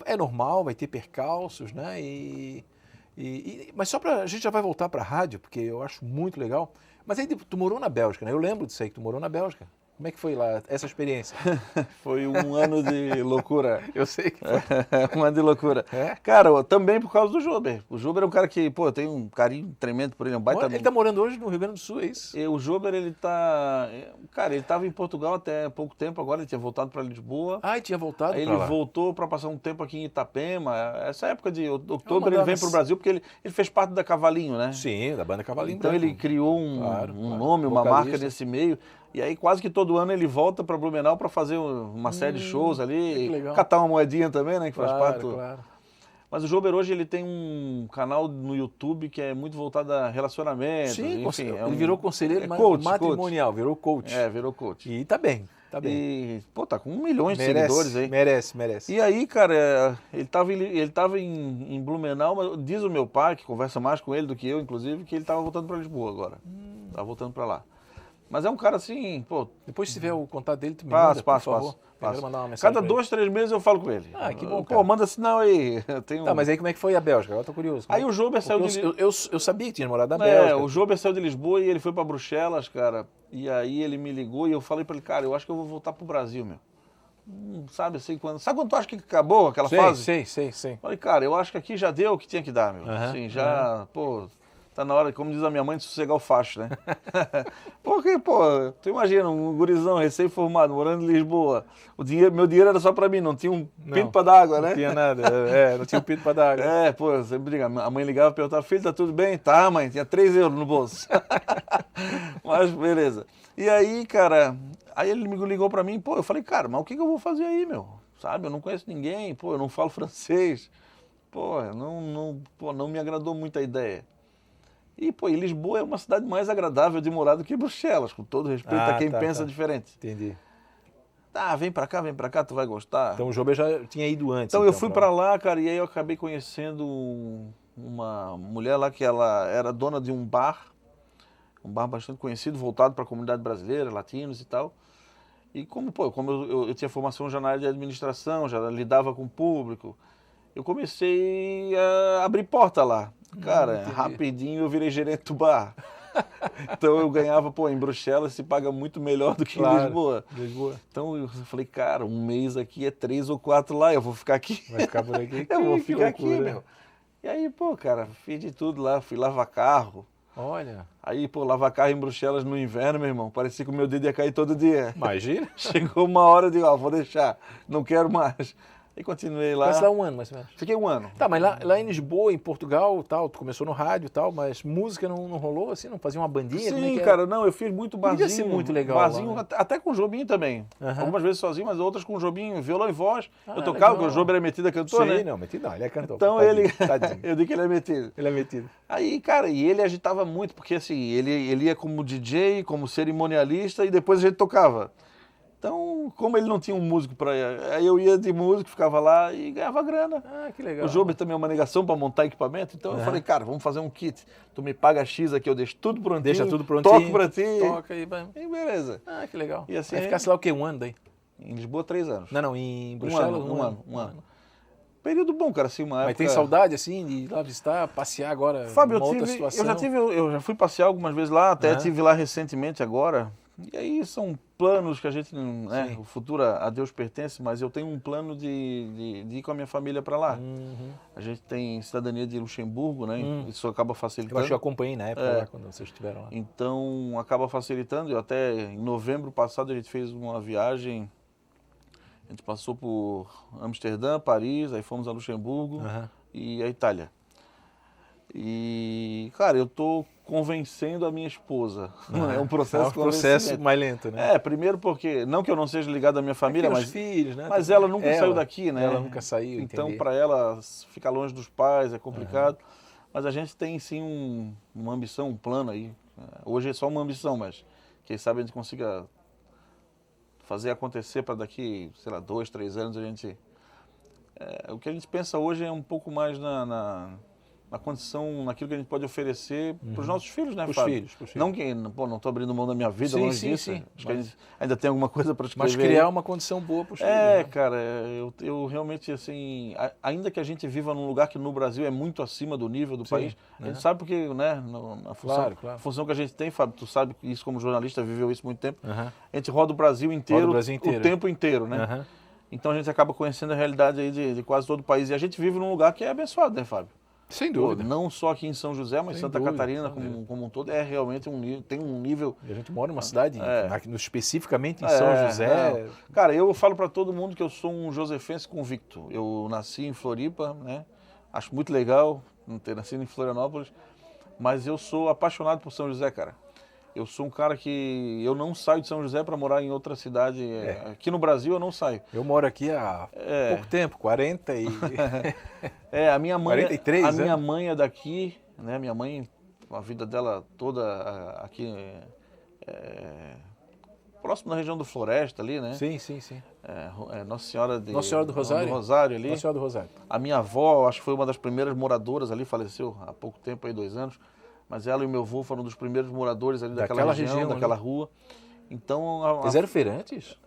é normal, vai ter percalços, né, mas só a gente já vai voltar para a rádio, porque eu acho muito legal. Mas aí tu morou na Bélgica, né? Eu lembro disso aí, que tu morou na Bélgica. Como é que foi lá essa experiência? Foi um ano de loucura. Eu sei que foi. Um ano de loucura. É? Cara, também por causa do Jober. O Jober é um cara que, pô, tem um carinho tremendo por ele. É um baita... Ele tá morando hoje no Rio Grande do Sul, é isso? O Jober, ele tá... Cara, ele tava em Portugal até pouco tempo, agora ele tinha voltado para Lisboa. Ah, ele tinha voltado Aí pra ele lá. voltou para passar um tempo aqui em Itapema. Essa época de outubro ele vem pro Brasil, porque ele fez parte da Cavalinho, né? Sim, da banda Cavalinho. Então ele criou um nome, uma marca nesse meio. E aí quase que todo ano ele volta para Blumenau para fazer uma série de shows ali, catar uma moedinha também, né, que faz parte do... Claro. Mas o Jober hoje ele tem um canal no YouTube que é muito voltado a relacionamento. Sim, enfim, ele virou conselheiro matrimonial, virou coach. Virou coach. E tá bem. E, pô, tá com milhões de seguidores aí. Merece. E aí, cara, ele tava em Blumenau, mas diz o meu pai, que conversa mais com ele do que eu, inclusive, que ele tava voltando para Lisboa agora. Tava voltando para lá. Mas é um cara assim, pô... Depois se tiver o contato dele, tu me manda, por favor. Passo. Mandar uma mensagem Cada 2, 3 meses eu falo com ele. Ah, que bom, cara. Pô, manda sinal aí. Tá, mas aí como é que foi a Bélgica? Agora eu tô curioso. Aí o Jober saiu de... Eu sabia que tinha morado na Bélgica. O Jober saiu de Lisboa e ele foi pra Bruxelas, cara. E aí ele me ligou e eu falei pra ele, cara, eu acho que eu vou voltar pro Brasil, meu. Sabe assim, quando tu acha que acabou aquela fase? Sei. Falei, cara, eu acho que aqui já deu o que tinha que dar, meu. Assim, pô... Tá na hora, como diz a minha mãe, de sossegar o facho, né? Porque, pô, tu imagina, um gurizão recém-formado, morando em Lisboa. Meu dinheiro era só pra mim, não tinha um pinto pra dar água, né? Não tinha nada, não tinha um pinto pra dar água. Pô, sempre briga. A mãe ligava e perguntava, filho, tá tudo bem? Tá, mãe, tinha 3 euros no bolso. Mas, beleza. E aí, cara, aí ele me ligou pra mim, pô, eu falei, cara, mas o que eu vou fazer aí, meu? Sabe, eu não conheço ninguém, pô, eu não falo francês. Pô, não me agradou muito a ideia. E, pô, Lisboa é uma cidade mais agradável de morar do que Bruxelas, com todo respeito a quem pensa diferente. Entendi. Tá, vem pra cá, tu vai gostar. Então o Jober já tinha ido antes. Então eu fui pra lá, cara, e aí eu acabei conhecendo uma mulher lá que ela era dona de um bar bastante conhecido, voltado para a comunidade brasileira, latinos e tal. E como eu tinha formação já na área de administração, já lidava com o público, eu comecei a abrir porta lá. Cara, rapidinho eu virei gerente do bar. Então eu ganhava, em Bruxelas se paga muito melhor do que em Lisboa. Então eu falei, cara, um mês aqui é 3 ou 4 lá, eu vou ficar aqui. Vai ficar por aqui? Eu vou ficar aqui, meu. E aí, cara, fiz de tudo lá, fui lavar carro. Olha. Aí, lavar carro em Bruxelas no inverno, meu irmão, parecia que o meu dedo ia cair todo dia. Imagina. Chegou uma hora, eu digo, vou deixar, não quero mais. E continuei lá. Ficasse lá um ano, mais ou menos. Fiquei um ano. Tá, mas lá em Lisboa, em Portugal, tal, tu começou no rádio e tal, mas música não rolou assim? Não fazia uma bandinha? Sim, cara, eu fiz muito barzinho. Devia ser muito legal barzinho, lá, né? Até com o Jobim também. Algumas vezes sozinho, mas outras com o Jobim, violão e voz. Eu tocava, porque o Jobim era metido a cantor, né? Sim, não, metido não, ele é cantor. Então tadinho. eu digo que ele é metido. Ele é metido. Aí, cara, e ele agitava muito, porque assim, ele ia como DJ, como cerimonialista e depois a gente tocava. Então, como ele não tinha um músico para ir, aí eu ia de músico, ficava lá e ganhava grana. Ah, que legal. O Jober também é uma negação para montar equipamento, então eu falei, cara, vamos fazer um kit. Tu me paga X aqui, eu deixo tudo prontinho. Deixa tudo prontinho. Toco para ti. Toca aí, vai. E beleza. Ah, que legal. E assim, aí ficasse lá o quê? Um ano daí? Em Lisboa, 3 anos. Não, em Bruxelas? Um ano. Período bom, cara, assim, uma época... Mas tem saudade, assim, de ir lá visitar, passear agora, Fábio, outra situação? eu já fui passear algumas vezes lá, até estive lá recentemente agora. E aí são planos que a gente, né, o futuro a Deus pertence, mas eu tenho um plano de ir com a minha família para lá. A gente tem cidadania de Luxemburgo, né? Isso acaba facilitando. Eu acho que eu acompanhei na época lá, quando vocês estiveram lá. Então acaba facilitando. Eu até em novembro passado a gente fez uma viagem. A gente passou por Amsterdã, Paris, aí fomos a Luxemburgo e a Itália. E, cara, eu tô convencendo a minha esposa. É um processo É um processo mais lento, né? Primeiro porque, não que eu não seja ligado à minha família, mas os filhos, né? Mas ela nunca saiu daqui, né? Ela nunca saiu, então para ela ficar longe dos pais é complicado. Mas a gente tem sim uma ambição, um plano aí. Hoje é só uma ambição, mas quem sabe a gente consiga fazer acontecer para daqui, sei lá, 2, 3 anos a gente... o que a gente pensa hoje é um pouco mais na condição, naquilo que a gente pode oferecer para os nossos filhos, né, Fábio? Pros filhos. Não que, não estou abrindo mão da minha vida, longe disso. Acho que a gente ainda tem alguma coisa para escrever. Mas criar uma condição boa para os filhos. Né? Cara, eu realmente, assim, ainda que a gente viva num lugar que no Brasil é muito acima do nível do país, a gente sabe porque, né, na função, a função que a gente tem, Fábio, tu sabe isso como jornalista, viveu isso muito tempo, a gente roda o Brasil inteiro, o tempo inteiro, né? Então a gente acaba conhecendo a realidade aí de quase todo o país. E a gente vive num lugar que é abençoado, né, Fábio? Sem dúvida. Não só aqui em São José, mas Santa Catarina como um todo, realmente tem um nível... E a gente mora numa cidade, especificamente em São José... Cara, eu falo para todo mundo que eu sou um josefense convicto. Eu nasci em Floripa, né? Acho muito legal não ter nascido em Florianópolis, mas eu sou apaixonado por São José, cara. Eu sou um cara que eu não saio de São José para morar em outra cidade. Aqui no Brasil eu não saio. Eu moro aqui há pouco tempo, 40 e... a minha mãe, 43, a minha mãe é daqui, né? Minha mãe, a vida dela toda aqui, próximo da região do Floresta ali, né? Sim. Nossa Senhora do Rosário ali. Nossa Senhora do Rosário. A minha avó, acho que foi uma das primeiras moradoras ali, faleceu há pouco tempo, aí 2 anos. Mas ela e o meu avô foram dos primeiros moradores ali daquela região, daquela rua. Então, Eles eram feirantes?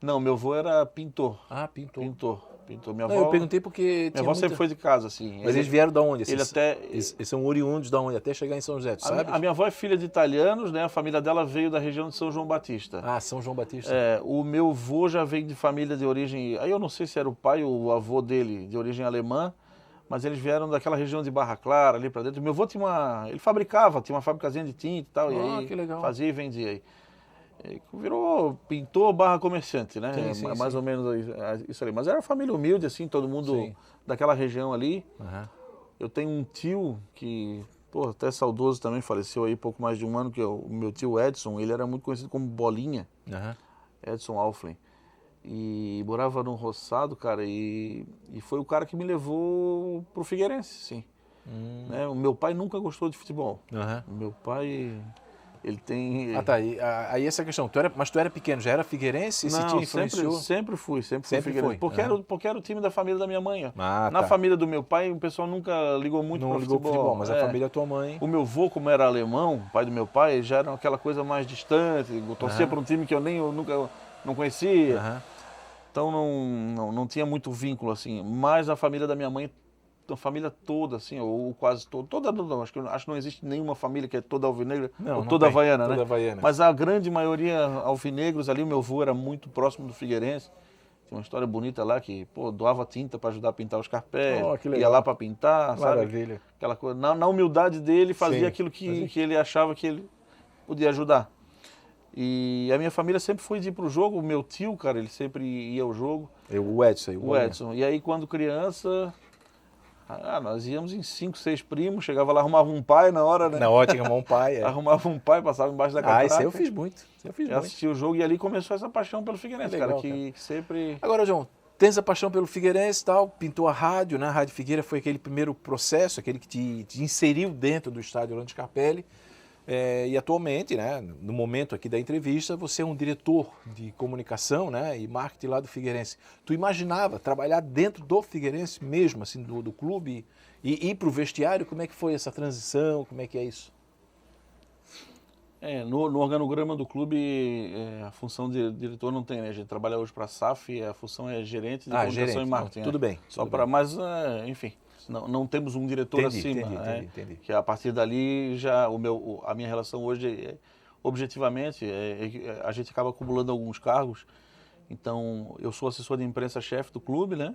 Não, meu avô era pintor. Ah, pintor. Minha avó, eu perguntei porque... Minha avó sempre foi de casa, assim. Mas eles vieram de onde? Eles são oriundos de onde? Até chegar em São José, tu sabe? A minha avó é filha de italianos, né? A família dela veio da região de São João Batista. Ah, São João Batista. O meu avô já veio de família de origem... Aí eu não sei se era o pai ou o avô dele, de origem alemã, mas eles vieram daquela região de Barra Clara, ali pra dentro. Meu avô tinha ele fabricava, tinha uma fabricazinha de tinta e tal, e aí que legal. Fazia e vendia aí. Virou pintor barra comerciante, né? Mais ou menos isso ali. Mas era uma família humilde, assim, todo mundo daquela região ali. Eu tenho um tio que, até saudoso também, faleceu aí pouco mais de um ano, que é o meu tio Edson. Ele era muito conhecido como Bolinha, Edson Alflin. E morava no Roçado, cara, e foi o cara que me levou pro Figueirense, sim. Né? O meu pai nunca gostou de futebol. O meu pai, ele tem... Ah, tá. Aí essa questão. Mas tu era pequeno, já era figueirense? Esse time influenciou? Sempre fui figueirense. Porque era o time da família da minha mãe. Na família do meu pai, o pessoal nunca ligou muito para futebol. Mas a família da tua mãe... O meu avô, como era alemão, pai do meu pai, já era aquela coisa mais distante. Eu torcia para um time que eu nunca não conhecia. Então não tinha muito vínculo, assim. Mas a família da minha mãe, a família toda, assim, ou quase toda, acho que não existe nenhuma família que é toda alvinegra, ou toda havaiana, né? Mas a grande maioria alvinegros ali, o meu avô era muito próximo do Figueirense. Tinha uma história bonita lá que, doava tinta para ajudar a pintar os carpés, ia lá para pintar, Maravilha. sabe? Aquela coisa. Na humildade dele, fazia aquilo que ele achava que ele podia ajudar. E a minha família sempre foi de ir pro jogo. O meu tio, cara, ele sempre ia ao jogo. O Edson. O Edson. E aí, quando criança, nós íamos em 5, 6 primos. Chegava lá, arrumava um pai na hora, né? Na hora tinha um pai, Arrumava um pai, passava embaixo da catraca. Isso aí eu fiz muito. Assistia o jogo e ali começou essa paixão pelo Figueirense, legal, cara, que sempre... Agora, João, tens a paixão pelo Figueirense e tal, pintou a rádio, né? A Rádio Figueira foi aquele primeiro processo, aquele que te inseriu dentro do estádio Orlando Scarpelli. E atualmente, né, no momento aqui da entrevista, você é um diretor de comunicação, né, e marketing lá do Figueirense. Tu imaginava trabalhar dentro do Figueirense mesmo, assim, do clube, e ir para o vestiário? Como é que foi essa transição? Como é que é isso? No organograma do clube, a função de diretor não tem, né? A gente trabalha hoje para a SAF, a função é gerente de comunicação e marketing. Tudo bem. Mas, enfim... Não temos um diretor acima, entendi. Que a partir dali já a minha relação hoje, objetivamente, a gente acaba acumulando alguns cargos. Então, eu sou assessor de imprensa-chefe do clube, né?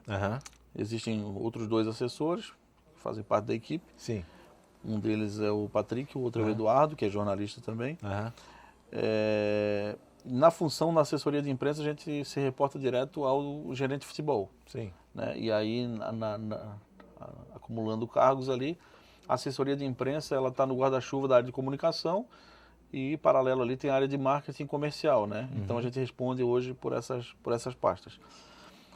Existem outros 2 assessores que fazem parte da equipe. Sim. Um deles é o Patrick, o outro é o Eduardo, que é jornalista também. Na função da assessoria de imprensa, a gente se reporta direto ao gerente de futebol. Sim. Né? E aí, acumulando cargos ali, A assessoria de imprensa, ela está no guarda-chuva da área de comunicação e, paralelo ali, tem a área de marketing comercial, né? Então, a gente responde hoje por essas pastas.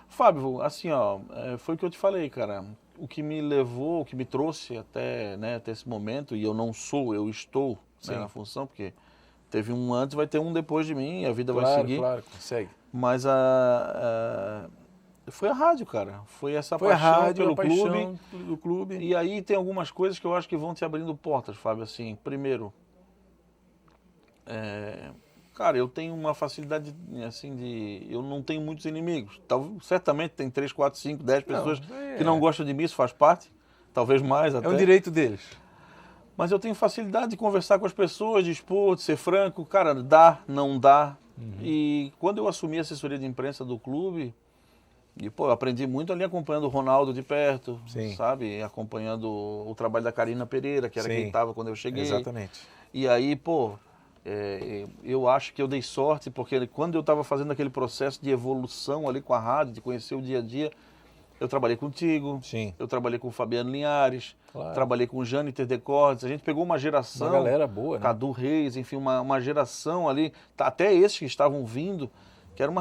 Fábio, assim, ó, foi o que eu te falei, cara. O que me levou, o que me trouxe até, né, até esse momento, e eu estou, né, na função, porque teve um antes, vai ter um depois de mim, e a vida vai seguir. Claro, consegue. Mas foi a rádio, cara. Foi essa Foi a paixão rádio, pelo a paixão do clube. E aí tem algumas coisas que eu acho que vão te abrindo portas, Fábio. Assim, primeiro, cara, eu tenho uma facilidade, assim, eu não tenho muitos inimigos. Certamente tem 3, 4, 5, 10 pessoas que não gostam de mim, isso faz parte. Talvez mais até. É um direito deles. Mas eu tenho facilidade de conversar com as pessoas, de expor, de ser franco. Cara, dá, não dá. E quando eu assumi a assessoria de imprensa do clube, eu aprendi muito ali acompanhando o Ronaldo de perto, sabe? Acompanhando o trabalho da Karina Pereira, que era quem estava quando eu cheguei. Exatamente. E aí, eu acho que eu dei sorte, porque quando eu estava fazendo aquele processo de evolução ali com a rádio, de conhecer o dia a dia, eu trabalhei contigo, eu trabalhei com o Fabiano Linhares, trabalhei com o Jâniter Decordes, a gente pegou uma geração... Uma galera boa, né? Cadu Reis, enfim, uma geração ali, até esses que estavam vindo, que era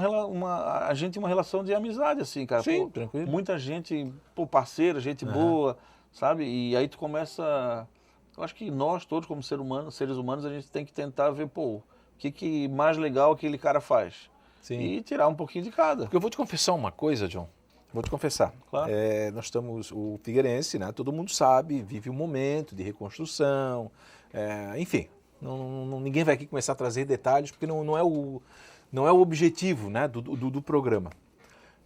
a gente tinha uma relação de amizade, assim, cara. Sim, tranquilo. Muita gente, parceira, gente boa, sabe? E aí tu começa... Eu acho que nós todos, como seres humanos, a gente tem que tentar ver, o que mais legal aquele cara faz. E tirar um pouquinho de cada. Porque eu vou te confessar uma coisa, John. Vou te confessar. Claro. Nós estamos, o Figueirense, né? Todo mundo sabe, vive um momento de reconstrução, enfim. Ninguém vai aqui começar a trazer detalhes, porque não é o objetivo, né, do programa.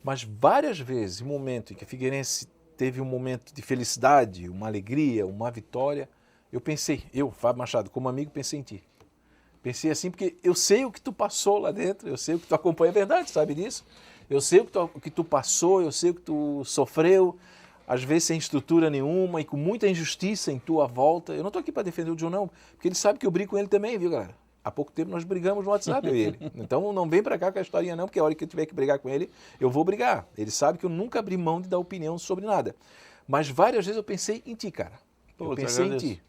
Mas várias vezes, em momento em que o Figueirense teve um momento de felicidade, uma alegria, uma vitória, eu, Fábio Machado, como amigo, pensei em ti. Pensei assim, porque eu sei o que tu passou lá dentro, eu sei o que tu acompanha, é verdade, sabe disso? Eu sei o que tu passou, eu sei o que tu sofreu, às vezes sem estrutura nenhuma e com muita injustiça em tua volta. Eu não estou aqui para defender o John, não, porque ele sabe que eu brigo com ele também, viu, galera? Há pouco tempo nós brigamos no WhatsApp, eu e ele. Então não vem para cá com a historinha não, porque a hora que eu tiver que brigar com ele, eu vou brigar. Ele sabe que eu nunca abri mão de dar opinião sobre nada. Mas várias vezes eu pensei em ti, cara. Eu pensei em ti.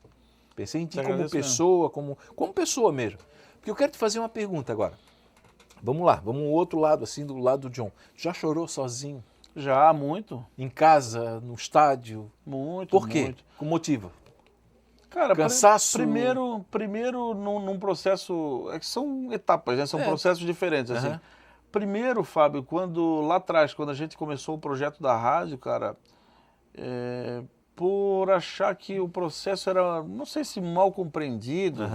Pensei em ti como pessoa, como pessoa mesmo. Porque eu quero te fazer uma pergunta agora. Vamos lá, vamos ao outro lado, assim, do lado do John. Já chorou sozinho? Já, muito. Em casa, no estádio? Muito. Por quê? Muito. Com motivo? Cara, cansaço. Primeiro num processo. É que são etapas, né? São processos diferentes. Assim. Primeiro, Fábio, lá atrás, quando a gente começou o projeto da rádio, cara, por achar que o processo era, não sei se mal compreendido.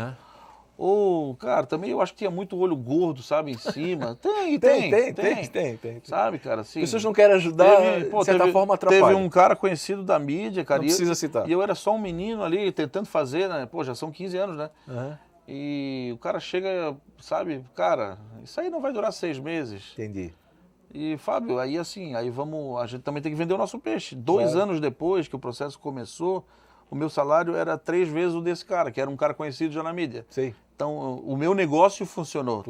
Ou, cara, também eu acho que tinha muito olho gordo, sabe, em cima. Tem. Sabe, cara, assim... Pessoas não querem ajudar, de certa forma atrapalha. Teve um cara conhecido da mídia, cara. Não precisa citar. E eu era só um menino ali, tentando fazer, né? Já são 15 anos, né? E o cara chega, sabe, cara, isso aí não vai durar 6 meses. Entendi. E, Fábio, aí assim, a gente também tem que vender o nosso peixe. 2 anos depois que o processo começou, o meu salário era 3 vezes o desse cara, que era um cara conhecido já na mídia. Sim. Então, o meu negócio funcionou.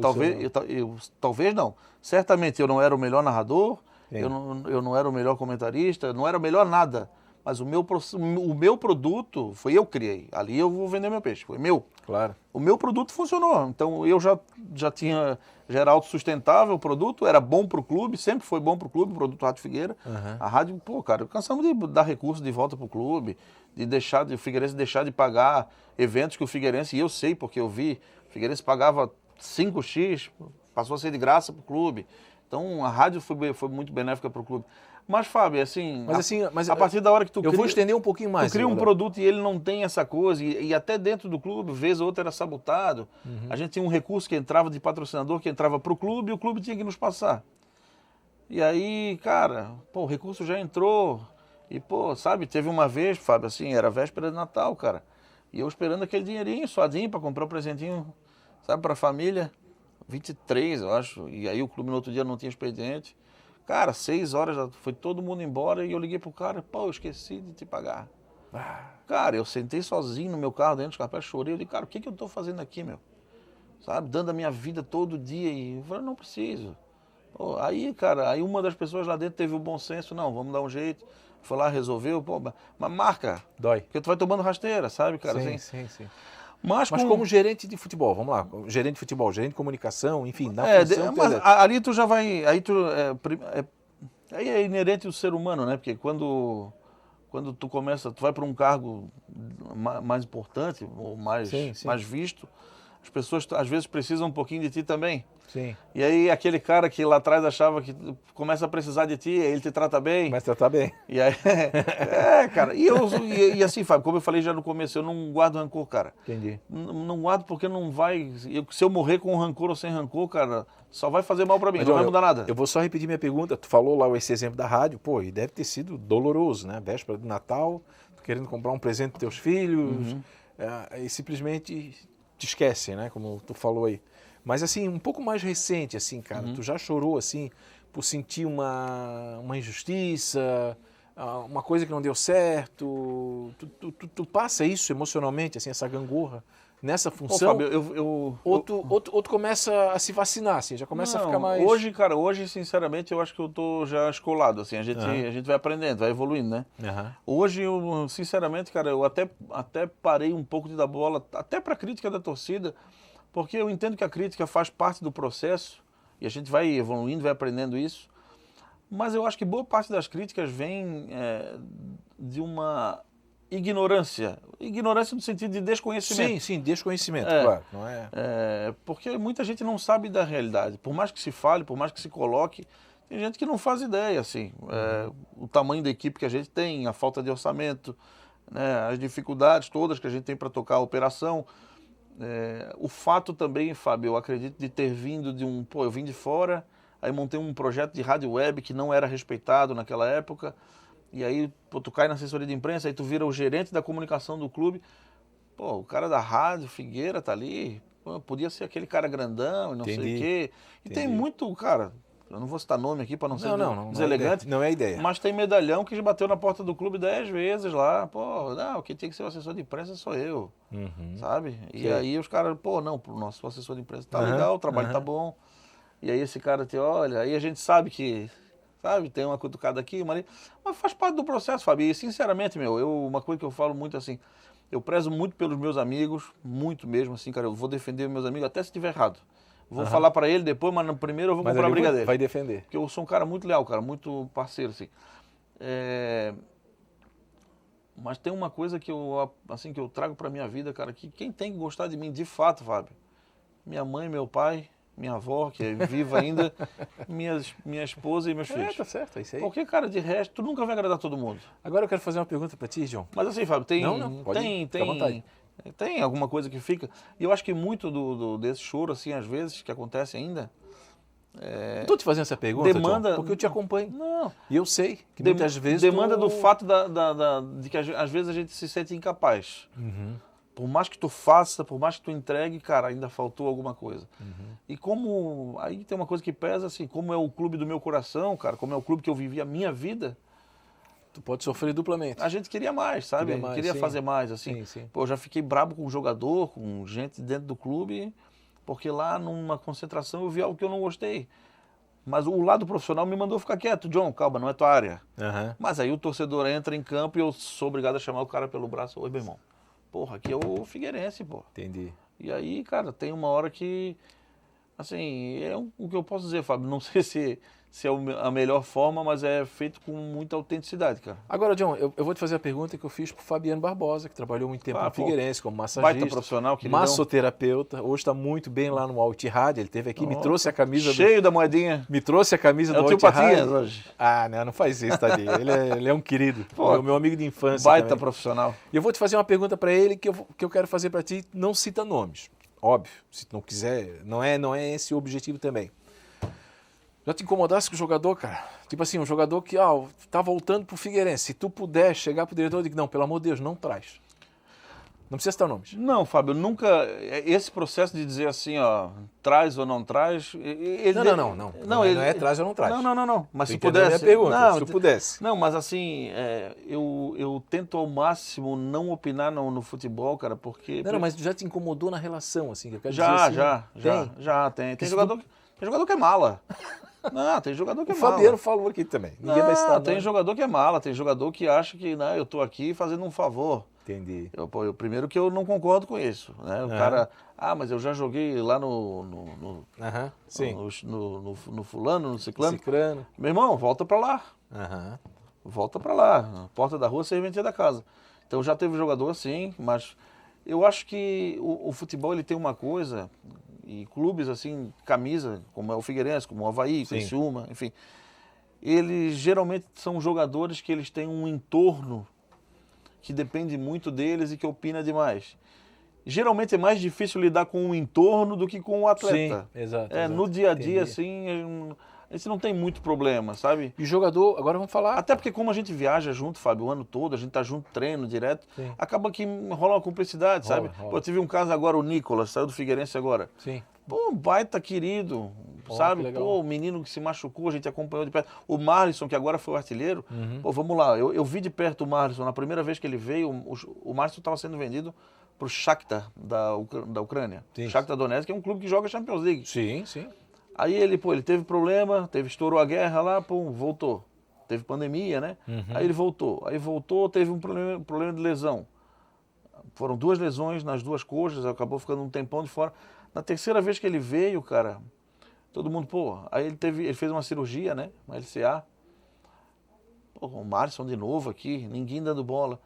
Talvez não. Certamente eu não era o melhor narrador, eu não era o melhor comentarista, não era o melhor nada. Mas o meu produto, eu criei. Ali eu vou vender meu peixe, foi meu. Claro. O meu produto funcionou. Então, eu já era autossustentável o produto, era bom para o clube, sempre foi bom para o clube, o produto Rádio Figueira. A rádio, cara, cansamos de dar recursos de volta para o clube, de o Figueirense deixar de pagar eventos que o Figueirense, e eu sei porque eu vi, o Figueirense pagava 5x, passou a ser de graça para o clube. Então, a rádio foi muito benéfica para o clube. Mas, Fábio, a partir da hora que eu vou estender um pouquinho mais. Tu cria um produto e ele não tem essa coisa, e até dentro do clube, vez ou outra era sabotado. A gente tinha um recurso que entrava de patrocinador, que entrava para o clube, e o clube tinha que nos passar. E aí, cara, o recurso já entrou, e, sabe, teve uma vez, Fábio, assim, era véspera de Natal, cara, e eu esperando aquele dinheirinho, suadinho, para comprar um presentinho, sabe, para a família, 23, eu acho, e aí o clube no outro dia não tinha expediente. Cara, 6 horas, já foi todo mundo embora e eu liguei pro cara, eu esqueci de te pagar. Cara, eu sentei sozinho no meu carro dentro dos carpés, chorei, eu disse, cara, o que eu tô fazendo aqui, meu? Sabe, dando a minha vida todo dia e eu falei, não preciso. Aí, cara, uma das pessoas lá dentro teve o bom senso, não, vamos dar um jeito, foi lá, resolveu, pô, mas marca. Dói. Porque tu vai tomando rasteira, sabe, cara? Sim, assim. sim. Mas como gerente de futebol, vamos lá, gerente de futebol, gerente de comunicação, enfim, na função... Mas ali tu já vai, aí é inerente do ser humano, né? Porque quando tu vai para um cargo mais importante, ou mais visto, as pessoas às vezes precisam um pouquinho de ti também. Sim. E aí aquele cara que lá atrás achava que começa a precisar de ti, ele te trata bem. Começa a tratar bem. E aí, cara, e assim, Fábio, como eu falei já no começo, eu não guardo rancor, cara. Entendi. Não guardo porque não vai, se eu morrer com rancor ou sem rancor, cara, só vai fazer mal pra mim, Mas, não vai mudar nada. Eu vou só repetir minha pergunta, tu falou lá esse exemplo da rádio, pô, e deve ter sido doloroso, né? Véspera de Natal, tu querendo comprar um presente para teus filhos, e simplesmente te esquecem, né? Como tu falou aí. Mas assim, um pouco mais recente, assim, cara, tu já chorou, assim, por sentir uma injustiça, uma coisa que não deu certo? Tu passa isso emocionalmente, assim, essa gangorra, nessa função? Pô, Fábio, ou tu começa a se vacinar, assim, já começa a ficar mais... Hoje, sinceramente, eu acho que eu tô já escolado, assim, a gente vai aprendendo, vai evoluindo, né? Hoje, sinceramente, cara, eu até parei um pouco de dar bola, até pra crítica da torcida, porque eu entendo que a crítica faz parte do processo e a gente vai evoluindo, vai aprendendo isso. Mas eu acho que boa parte das críticas vem de uma ignorância. Ignorância no sentido de desconhecimento. Sim, desconhecimento, claro. Não porque muita gente não sabe da realidade. Por mais que se fale, por mais que se coloque, tem gente que não faz ideia, assim. O tamanho da equipe que a gente tem, a falta de orçamento, né, as dificuldades todas que a gente tem para tocar a operação. O fato também, Fábio, eu acredito de ter vindo eu vim de fora, aí montei um projeto de rádio web que não era respeitado naquela época, e aí tu cai na assessoria de imprensa, aí tu vira o gerente da comunicação do clube, o cara da rádio, Figueira, tá ali, podia ser aquele cara grandão e não sei o quê. E tem muito, cara, eu não vou citar nome aqui para não ser deselegante. Não é a ideia. Mas tem medalhão que já bateu na porta do clube 10 vezes lá. Quem tem que ser o assessor de imprensa sou eu. Sabe? E aí os caras, o nosso assessor de imprensa tá legal, o trabalho tá bom. E aí esse cara te olha, aí a gente sabe que, tem uma cutucada aqui, uma ali. Mas faz parte do processo, Fábio. E sinceramente, uma coisa que eu falo muito assim, eu prezo muito pelos meus amigos, muito mesmo, assim, cara, eu vou defender meus amigos até se estiver errado. Vou falar para ele depois, mas primeiro eu vou comprar a briga dele. Vai defender. Porque eu sou um cara muito leal, cara, muito parceiro, assim. Mas tem uma coisa que eu trago para minha vida, cara, que quem tem que gostar de mim, de fato, Fábio, minha mãe, meu pai, minha avó, que é viva ainda, minha esposa e meus filhos. Tá certo, é isso aí. Porque, cara, de resto, tu nunca vai agradar todo mundo. Agora eu quero fazer uma pergunta para ti, John. Mas assim, Fábio, tem alguma coisa que fica. E eu acho que muito desse choro, assim, às vezes, que acontece ainda. Estou te fazendo essa pergunta, demanda, John, porque eu te acompanho. Não. E eu sei que muitas vezes. Demanda do fato de que às vezes a gente se sente incapaz. Por mais que tu faça, por mais que tu entregue, cara, ainda faltou alguma coisa. E aí tem uma coisa que pesa, assim, como é o clube do meu coração, cara, como é o clube que eu vivi a minha vida. Tu pode sofrer duplamente. A gente queria mais, sabe? Queria fazer mais, assim. Sim. Eu já fiquei brabo com o jogador, com gente dentro do clube, porque lá numa concentração eu vi algo que eu não gostei. Mas o lado profissional me mandou ficar quieto. John, calma, não é tua área. Mas aí o torcedor entra em campo e eu sou obrigado a chamar o cara pelo braço. Oi, meu irmão. Aqui é o Figueirense, pô. Entendi. E aí, cara, tem uma hora que, assim, o que eu posso dizer, Fábio, não sei se é a melhor forma, mas é feito com muita autenticidade, cara. Agora, John, eu vou te fazer a pergunta que eu fiz pro Fabiano Barbosa, que trabalhou muito tempo no Figueirense como massagista, baita profissional, massoterapeuta, hoje está muito bem lá no Altirad, ele esteve aqui, me trouxe a camisa cheio da moedinha. Me trouxe a camisa do Altirad hoje. Não faz isso, Tadinho. Ele é um querido, meu amigo de infância. Baita também. Profissional. E eu vou te fazer uma pergunta para ele que eu quero fazer para ti, não cita nomes, óbvio, se tu não quiser, não é esse o objetivo também. Já te incomodasse com o jogador, cara? Tipo assim, um jogador que tá voltando pro Figueirense. Se tu puder chegar pro diretor e dizer, não, pelo amor de Deus, não traz. Não precisa citar nomes. Não, Fábio, nunca... Esse processo de dizer assim, traz ou não traz... Não. Não é traz ou não traz. Não. Mas se pudesse... minha pergunta, se tu pudesse. Não, mas assim, eu tento ao máximo não opinar no futebol, cara, porque... Não, mas já te incomodou na relação, assim? Que eu quero já, dizer assim, já. Tem jogador que é mala. Não, tem jogador que é o mala. Fabiano falou aqui também. Ninguém vai citar. Tem jogador que é mala, tem jogador que acha que eu tô aqui fazendo um favor. Entendi. Primeiro que eu não concordo com isso, né? O cara, mas eu já joguei lá Sim. no fulano, no ciclano. Meu irmão, volta pra lá. Volta pra lá. Porta da rua, serventia da casa. Então já teve jogador assim, mas eu acho que o futebol ele tem uma coisa, e clubes assim, camisa, como é o Figueirense, como o Avaí, o Criciúma, enfim, eles geralmente são jogadores que eles têm um entorno que depende muito deles e que opina demais. Geralmente é mais difícil lidar com o entorno do que com o atleta. Sim, exato. No dia a dia, assim, a gente não tem muito problema, sabe? E o jogador, agora vamos falar... Até porque como a gente viaja junto, Fábio, o ano todo, a gente tá junto, treino direto, acaba que rola uma cumplicidade, sabe? Pô, eu tive um caso agora, o Nicolas, saiu do Figueirense agora. Sim. Pô, baita querido, sabe? Pô, o menino que se machucou, a gente acompanhou de perto. O Marlisson, que agora foi o artilheiro, pô, vamos lá, eu vi de perto o Marlisson, na primeira vez que ele veio, o Marlisson estava sendo vendido pro Shakhtar da Ucrânia. Sim. Shakhtar Donetsk, que é um clube que joga Champions League. Sim, sim. Aí ele teve problema, estourou a guerra lá, pum, voltou. Teve pandemia, né? Aí ele voltou. Aí voltou, teve um problema de lesão. Foram 2 lesões nas 2 coxas, acabou ficando um tempão de fora. Na terceira vez que ele veio, cara, todo mundo, aí ele fez uma cirurgia, né? Uma LCA. Pô, o Marlisson de novo aqui, ninguém dando bola.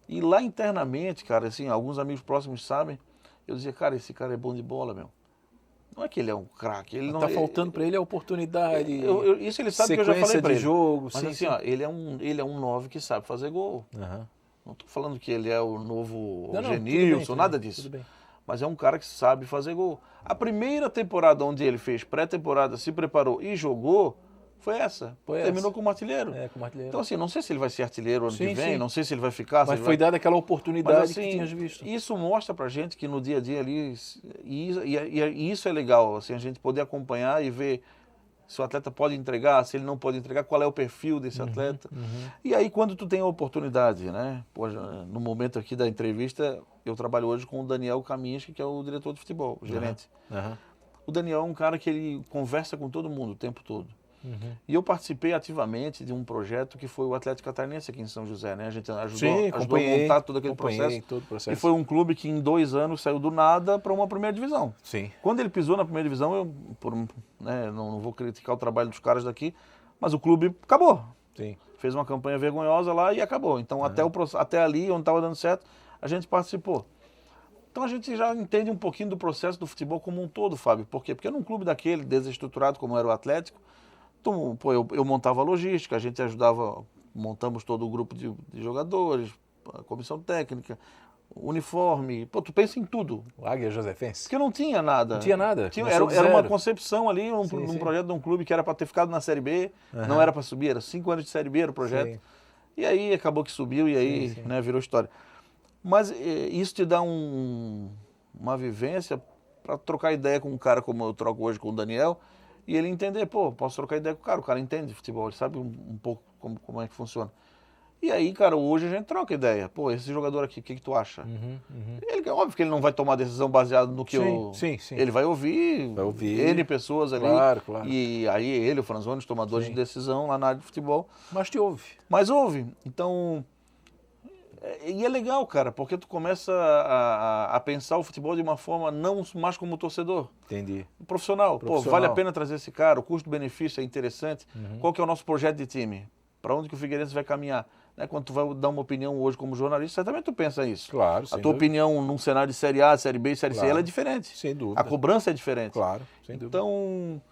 E lá internamente, cara, assim, alguns amigos próximos sabem, eu dizia, cara, esse cara é bom de bola, meu. Não é que ele é um craque. Ele não tá faltando para ele a oportunidade. Isso ele sabe que eu já falei para ele. Jogo, mas sim, assim, ó, ele é um 9 que sabe fazer gol. Não estou falando que ele é o novo Genilson, nada disso. Tudo bem. Mas é um cara que sabe fazer gol. A primeira temporada onde ele fez pré-temporada, se preparou e jogou, foi essa. Terminou como artilheiro. Como artilheiro. Então, assim, não sei se ele vai ser artilheiro ano que vem, não sei se ele vai ficar. Mas foi dada aquela oportunidade, mas, assim, que tinhas visto. Isso mostra pra gente que no dia a dia ali, e isso é legal, assim, a gente poder acompanhar e ver se o atleta pode entregar, se ele não pode entregar, qual é o perfil desse atleta. E aí, quando tu tem a oportunidade, né? Pô, no momento aqui da entrevista, eu trabalho hoje com o Daniel Kaminski, que é o diretor de futebol, o gerente. O Daniel é um cara que ele conversa com todo mundo o tempo todo. E eu participei ativamente de um projeto que foi o Atlético Catarinense aqui em São José, né? A gente ajudou a montar todo aquele processo. E foi um clube que em 2 anos saiu do nada para uma primeira divisão. Sim. Quando ele pisou na primeira divisão, não vou criticar o trabalho dos caras daqui, mas o clube acabou. Sim. Fez uma campanha vergonhosa lá e acabou. Então até ali, onde estava dando certo, a gente participou. Então a gente já entende um pouquinho do processo do futebol como um todo, Fábio. Por quê? Porque num clube daquele, desestruturado como era o Atlético, eu montava a logística, a gente ajudava, montamos todo o grupo de jogadores, a comissão técnica, uniforme, tu pensa em tudo. O Águia Josefense? Porque não tinha nada. Não tinha nada. Era uma concepção ali, num projeto de um clube que era para ter ficado na Série B, não era para subir, era 5 anos de Série B era o projeto. Sim. E aí acabou que subiu e aí né, virou história. Mas isso te dá uma vivência para trocar ideia com um cara como eu troco hoje com o Daniel, e ele entender, posso trocar ideia com o cara entende de futebol, ele sabe um pouco como é que funciona. E aí, cara, hoje a gente troca ideia. Esse jogador aqui, o que tu acha? Ele, óbvio que ele não vai tomar decisão baseada no que Ele vai ouvir N pessoas ali. Claro. E aí ele, o Franzoni, os tomadores de decisão lá na área de futebol. Mas te ouve. Mas ouve. Então... E é legal, cara, porque tu começa a pensar o futebol de uma forma não mais como torcedor. Entendi. Profissional. Vale a pena trazer esse cara, o custo-benefício é interessante. Qual que é o nosso projeto de time? Para onde que o Figueirense vai caminhar? Né? Quando tu vai dar uma opinião hoje como jornalista, certamente tu pensa isso. Claro, a tua opinião num cenário de Série A, Série B e Série C, ela é diferente. Sem dúvida. A cobrança é diferente. Claro, sem dúvida. Então,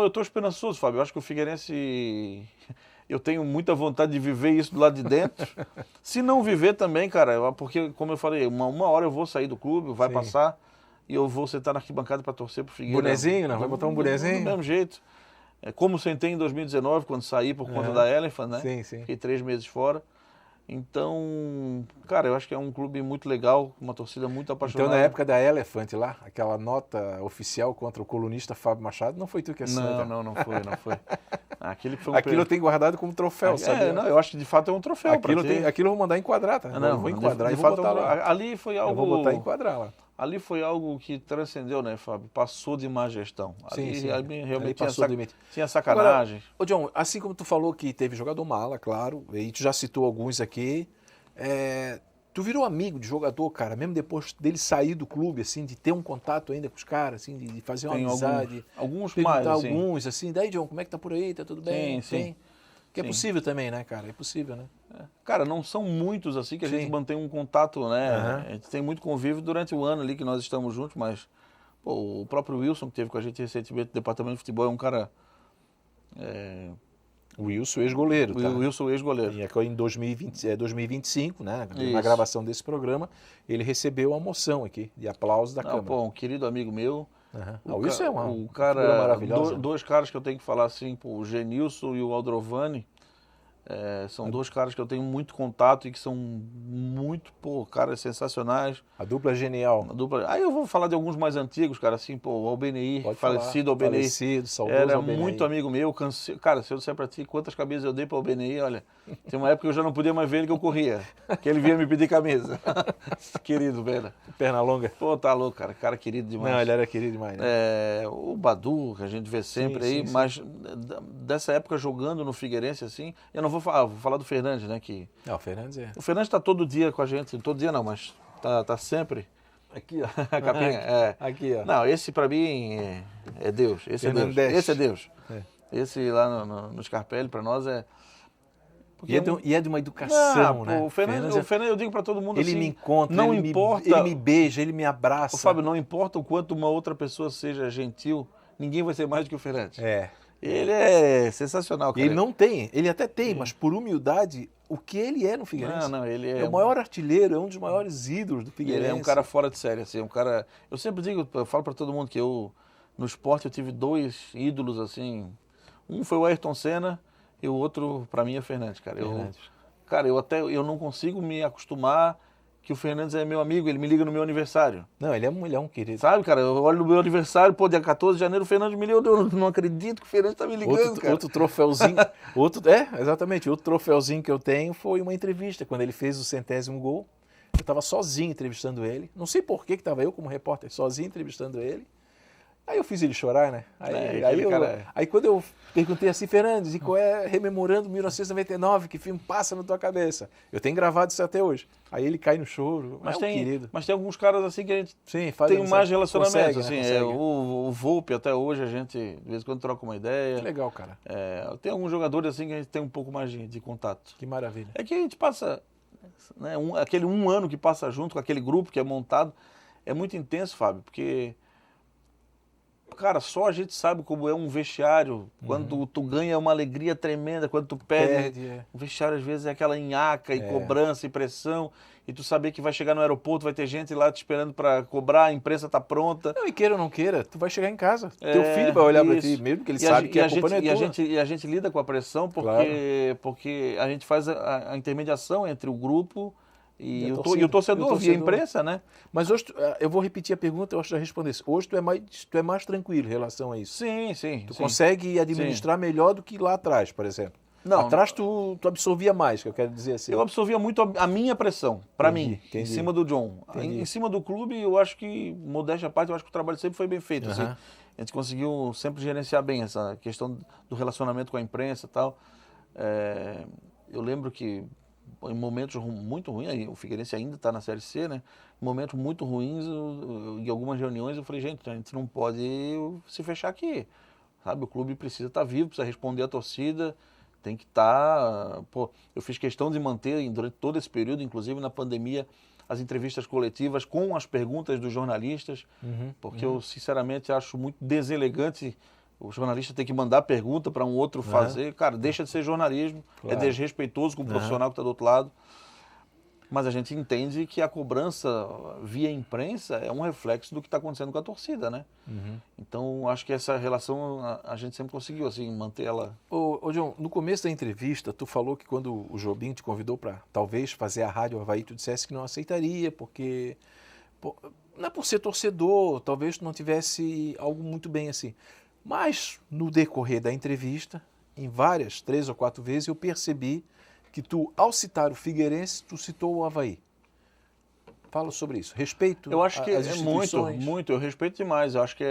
eu tô esperançoso, Fábio. Eu acho que o Figueirense... Eu tenho muita vontade de viver isso do lado de dentro. Se não viver também, cara, porque, como eu falei, uma hora eu vou sair do clube, vai passar, e eu vou sentar na arquibancada para torcer pro Figueirense. Bonezinho, não? Vai botar um bonezinho? Do mesmo jeito. Como sentei em 2019, quando saí por conta da Elephant, né? Sim. Fiquei 3 meses fora. Então, cara, eu acho que é um clube muito legal, uma torcida muito apaixonada. Então, na época da Elephant lá, aquela nota oficial contra o colunista Fábio Machado, não foi tu que assinou? Não foi. Aquilo eu tenho guardado como troféu, sabe? Eu acho que de fato é um troféu. Aquilo eu vou mandar enquadrar, tá? Não, vou enquadrar de e vou fato, botar lá. Ali foi algo... Eu vou botar e enquadrar lá. ali foi algo que transcendeu, né, Fábio? Passou de má gestão. Sim. Ali realmente tinha sacanagem. sacanagem. Ô John, assim como tu falou que teve jogador mala, claro, e tu já citou alguns aqui, tu virou amigo de jogador, cara, mesmo depois dele sair do clube, assim, de ter um contato ainda com os caras, assim, de fazer uma amizade. Alguns perguntar mais, assim. alguns, assim, daí John, como é que tá por aí? Tá tudo bem? Sim. Que é possível também, né, cara? É possível, né? Cara, não são muitos assim que a Sim. gente mantém um contato, né? Aham. A gente tem muito convívio durante o ano ali que nós estamos juntos, mas pô, o próprio Wilson, que teve com a gente recentemente no departamento de futebol, é um cara. O Wilson, ex-goleiro, tá? O Wilson, ex-goleiro. E em 2025, né, na Isso. gravação desse programa, ele recebeu uma moção aqui, de aplauso da Câmara. Pô, um querido amigo meu. Uhum. O Wilson é uma o figura cara, maravilhosa. dois caras que eu tenho que falar assim, pô, o Genilson e o Aldrovani, são dois caras que eu tenho muito contato e que são muito, pô, caras sensacionais. A dupla é genial. Aí eu vou falar de alguns mais antigos, cara, assim, pô, o Albenir, falecido Albenir. Falecido, saudoso Era Albenir. muito amigo meu. Cara, se eu disser pra ti quantas camisas eu dei pro Albenir, olha, tem uma época que eu já não podia mais ver ele que eu corria, que ele vinha me pedir camisa. Querido, velho. Perna longa. Pô, tá louco, cara querido demais. Não, ele era querido demais, né? O Badu, que a gente vê sempre aí, mas dessa época jogando no Figueirense, assim, eu não vou falar do Fernandes, né, que... Não, o Fernandes é... O Fernandes tá todo dia com a gente, todo dia não, mas tá sempre... Aqui, ó. Capinha, Aqui, ó. Não, esse pra mim é Deus. Esse Fernandes. é Deus. Esse é Deus. Esse lá no Scarpelli, pra nós é... E é de uma educação, né? O Fernandes, eu digo pra todo mundo ele assim... me encontra, não ele importa, ele me beija, ele me abraça. Ô, Fábio, não importa o quanto uma outra pessoa seja gentil, ninguém vai ser mais do que o Fernandes. Ele é sensacional, cara. Ele não tem, ele até tem, mas por humildade, o que ele é no Figueirense. Não, ele é o maior artilheiro, é um dos maiores ídolos do Figueirense. Ele é um cara fora de série, assim, um cara... Eu sempre digo, eu falo pra todo mundo que no esporte eu tive dois ídolos, assim, um foi o Ayrton Senna e o outro, pra mim, é o Fernandes, cara. Eu não consigo me acostumar que o Fernandes é meu amigo, ele me liga no meu aniversário. Não, ele é um querido. Sabe, cara, eu olho no meu aniversário, pô, dia 14 de janeiro, o Fernandes me ligou, eu não acredito que o Fernandes tá me ligando, cara. Outro troféuzinho, exatamente, outro troféuzinho que eu tenho foi uma entrevista, quando ele fez o 100º gol, eu estava sozinho entrevistando ele, não sei por que estava eu como repórter sozinho entrevistando ele, aí eu fiz ele chorar, né? Aí quando eu perguntei assim, Fernandes, e qual é, rememorando 1999, que filme passa na tua cabeça? Eu tenho gravado isso até hoje. Aí ele cai no choro, querido. Mas tem alguns caras assim que a gente tem mais mais relacionamentos. Consegue, assim, né? O Volpe até hoje a gente de vez em quando troca uma ideia. Que legal, cara. Tem alguns jogadores assim que a gente tem um pouco mais de contato. Que maravilha. É que a gente passa, né, aquele um ano que passa junto com aquele grupo que é montado, é muito intenso, Fábio, porque... Cara, só a gente sabe como é um vestiário. Quando tu ganha é uma alegria tremenda, quando tu perde. O vestiário às vezes é aquela nhaca e cobrança e pressão. E tu saber que vai chegar no aeroporto, vai ter gente lá te esperando para cobrar, a imprensa tá pronta. Não, e queira ou não queira, tu vai chegar em casa. Teu filho vai olhar para ti, mesmo que ele sabe que a culpa não é tua. E a gente lida com a pressão porque a gente faz a intermediação entre o grupo e o torcedor via imprensa, né? Mas hoje, eu vou repetir a pergunta, eu acho que já respondesse. Hoje tu é mais tranquilo em relação a isso. Sim. Tu consegue administrar melhor do que lá atrás, por exemplo. Não, atrás tu absorvia mais, que eu quero dizer assim. Eu absorvia muito a minha pressão, para mim, entendi. em cima do John. Em cima do clube, eu acho que, modéstia à parte, eu acho que o trabalho sempre foi bem feito. Assim. A gente conseguiu sempre gerenciar bem essa questão do relacionamento com a imprensa e tal. Eu lembro que em momentos muito ruins, o Figueirense ainda está na Série C, né? Em momentos muito ruins, em algumas reuniões, eu falei, gente, a gente não pode se fechar aqui, sabe? O clube precisa estar vivo, precisa responder à torcida, tem que estar... eu fiz questão de manter, durante todo esse período, inclusive na pandemia, as entrevistas coletivas com as perguntas dos jornalistas, porque eu, sinceramente, acho muito deselegante o jornalista ter que mandar pergunta para um outro fazer. Cara, deixa de ser jornalismo, é desrespeitoso com o profissional que está do outro lado. Mas a gente entende que a cobrança via imprensa é um reflexo do que está acontecendo com a torcida, né? Então, acho que essa relação a gente sempre conseguiu, assim, manter ela... Ô John, no começo da entrevista, tu falou que quando o Jobim te convidou para talvez fazer a Rádio Avaí, tu dissesse que não aceitaria, porque... não é por ser torcedor, talvez tu não tivesse algo muito bem assim. Mas, no decorrer da entrevista, em 3 ou 4 vezes, eu percebi que tu, ao citar o Figueirense, tu citou o Avaí. Fala sobre isso. Respeito. Eu acho que as é instituições. muito. Eu respeito demais. Eu acho que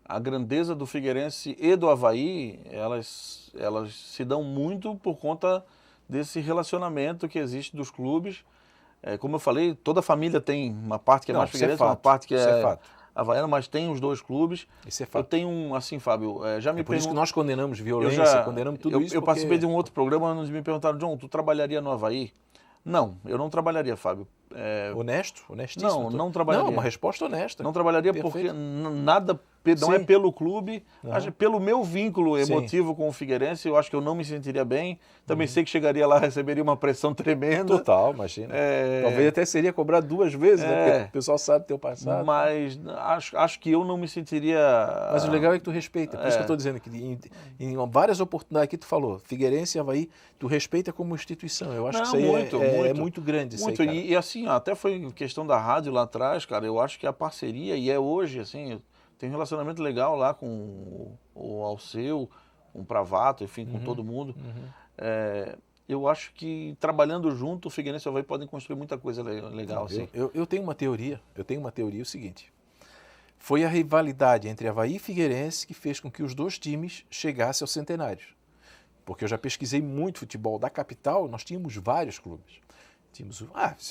a grandeza do Figueirense e do Avaí, elas se dão muito por conta desse relacionamento que existe dos clubes. Como eu falei, toda família tem uma parte que é mais Figueirense, uma parte que é havaiana, mas tem os dois clubes. Isso é fato. Eu tenho, assim, Fábio, já me por isso que nós condenamos violência, condenamos tudo isso. Eu participei de um outro programa onde me perguntaram, John, tu trabalharia no Avaí? Não, eu não trabalharia, Fábio. Honestíssimo. Não trabalharia. Não, uma resposta honesta. Não trabalharia porque nada, não é pelo clube, pelo meu vínculo emotivo com o Figueirense, eu acho que eu não me sentiria bem. Também sei que chegaria lá, receberia uma pressão tremenda. Total, imagina. Talvez até seria cobrado 2 vezes, né? Porque o pessoal sabe teu passado. Mas acho que eu não me sentiria... Mas o legal é que tu respeita, por isso que eu estou dizendo que em várias oportunidades que tu falou, Figueirense e Avaí, tu respeita como instituição. Eu acho que isso aí é muito grande. Muito, isso aí, e assim, até foi questão da rádio lá atrás, cara, eu acho que a parceria, e é hoje, assim, tem um relacionamento legal lá com o Alceu, com o Pravato, enfim, com todo mundo. Eu acho que trabalhando junto, o Figueirense e o Avaí podem construir muita coisa legal. Assim. Eu tenho uma teoria, o seguinte, foi a rivalidade entre Avaí e Figueirense que fez com que os dois times chegassem aos centenários. Porque eu já pesquisei muito futebol da capital, nós tínhamos vários clubes.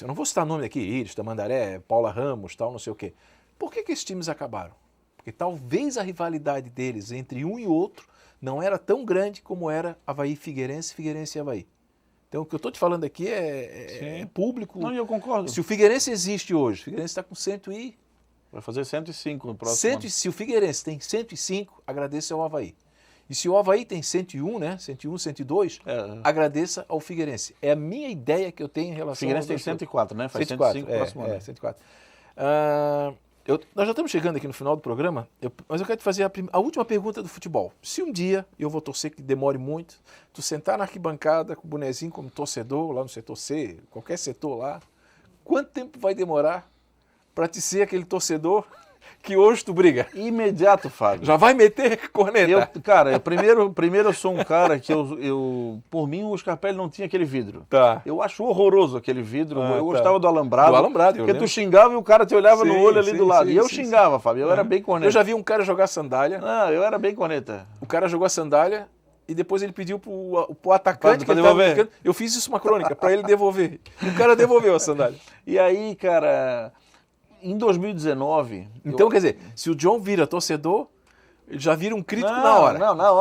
Eu não vou citar nome aqui, Íris, Tamandaré, Paula Ramos, tal, não sei o quê. Por que esses times acabaram? Porque talvez a rivalidade deles entre um e outro não era tão grande como era Avaí e Figueirense e Avaí. Então o que eu estou te falando aqui é público. Não, eu concordo. Se o Figueirense existe hoje, o Figueirense está com vai fazer 105 no próximo ano. Se o Figueirense tem 105, agradeça ao Avaí. E se o Avaí tem 101, né? 101, 102, agradeça ao Figueirense. É a minha ideia que eu tenho em relação ao Figueirense tem 104, né? Faz 104, 105 no próximo ano. 104. Nós já estamos chegando aqui no final do programa, mas eu quero te fazer a última pergunta do futebol. Se um dia, eu vou torcer que demore muito, tu sentar na arquibancada com o bonezinho como torcedor, lá no setor C, qualquer setor lá, quanto tempo vai demorar para te ser aquele torcedor que hoje tu briga? Imediato, Fábio. Já vai meter corneta? Primeiro eu sou um cara que por mim o Scarpelli não tinha aquele vidro. Tá. Eu acho horroroso aquele vidro. Eu gostava do alambrado. Do alambrado, porque tu xingava e o cara te olhava no olho ali do lado. E eu xingava, Fábio. Eu era bem corneta. Eu já vi um cara jogar sandália. Não, eu era bem corneta. O cara jogou a sandália e depois ele pediu pro atacante pra devolver. Eu fiz isso uma crônica, para ele devolver. E o cara devolveu a sandália. E aí, cara... Em 2019... Então, quer dizer, se o John vira torcedor, ele já vira um crítico na hora. Não, na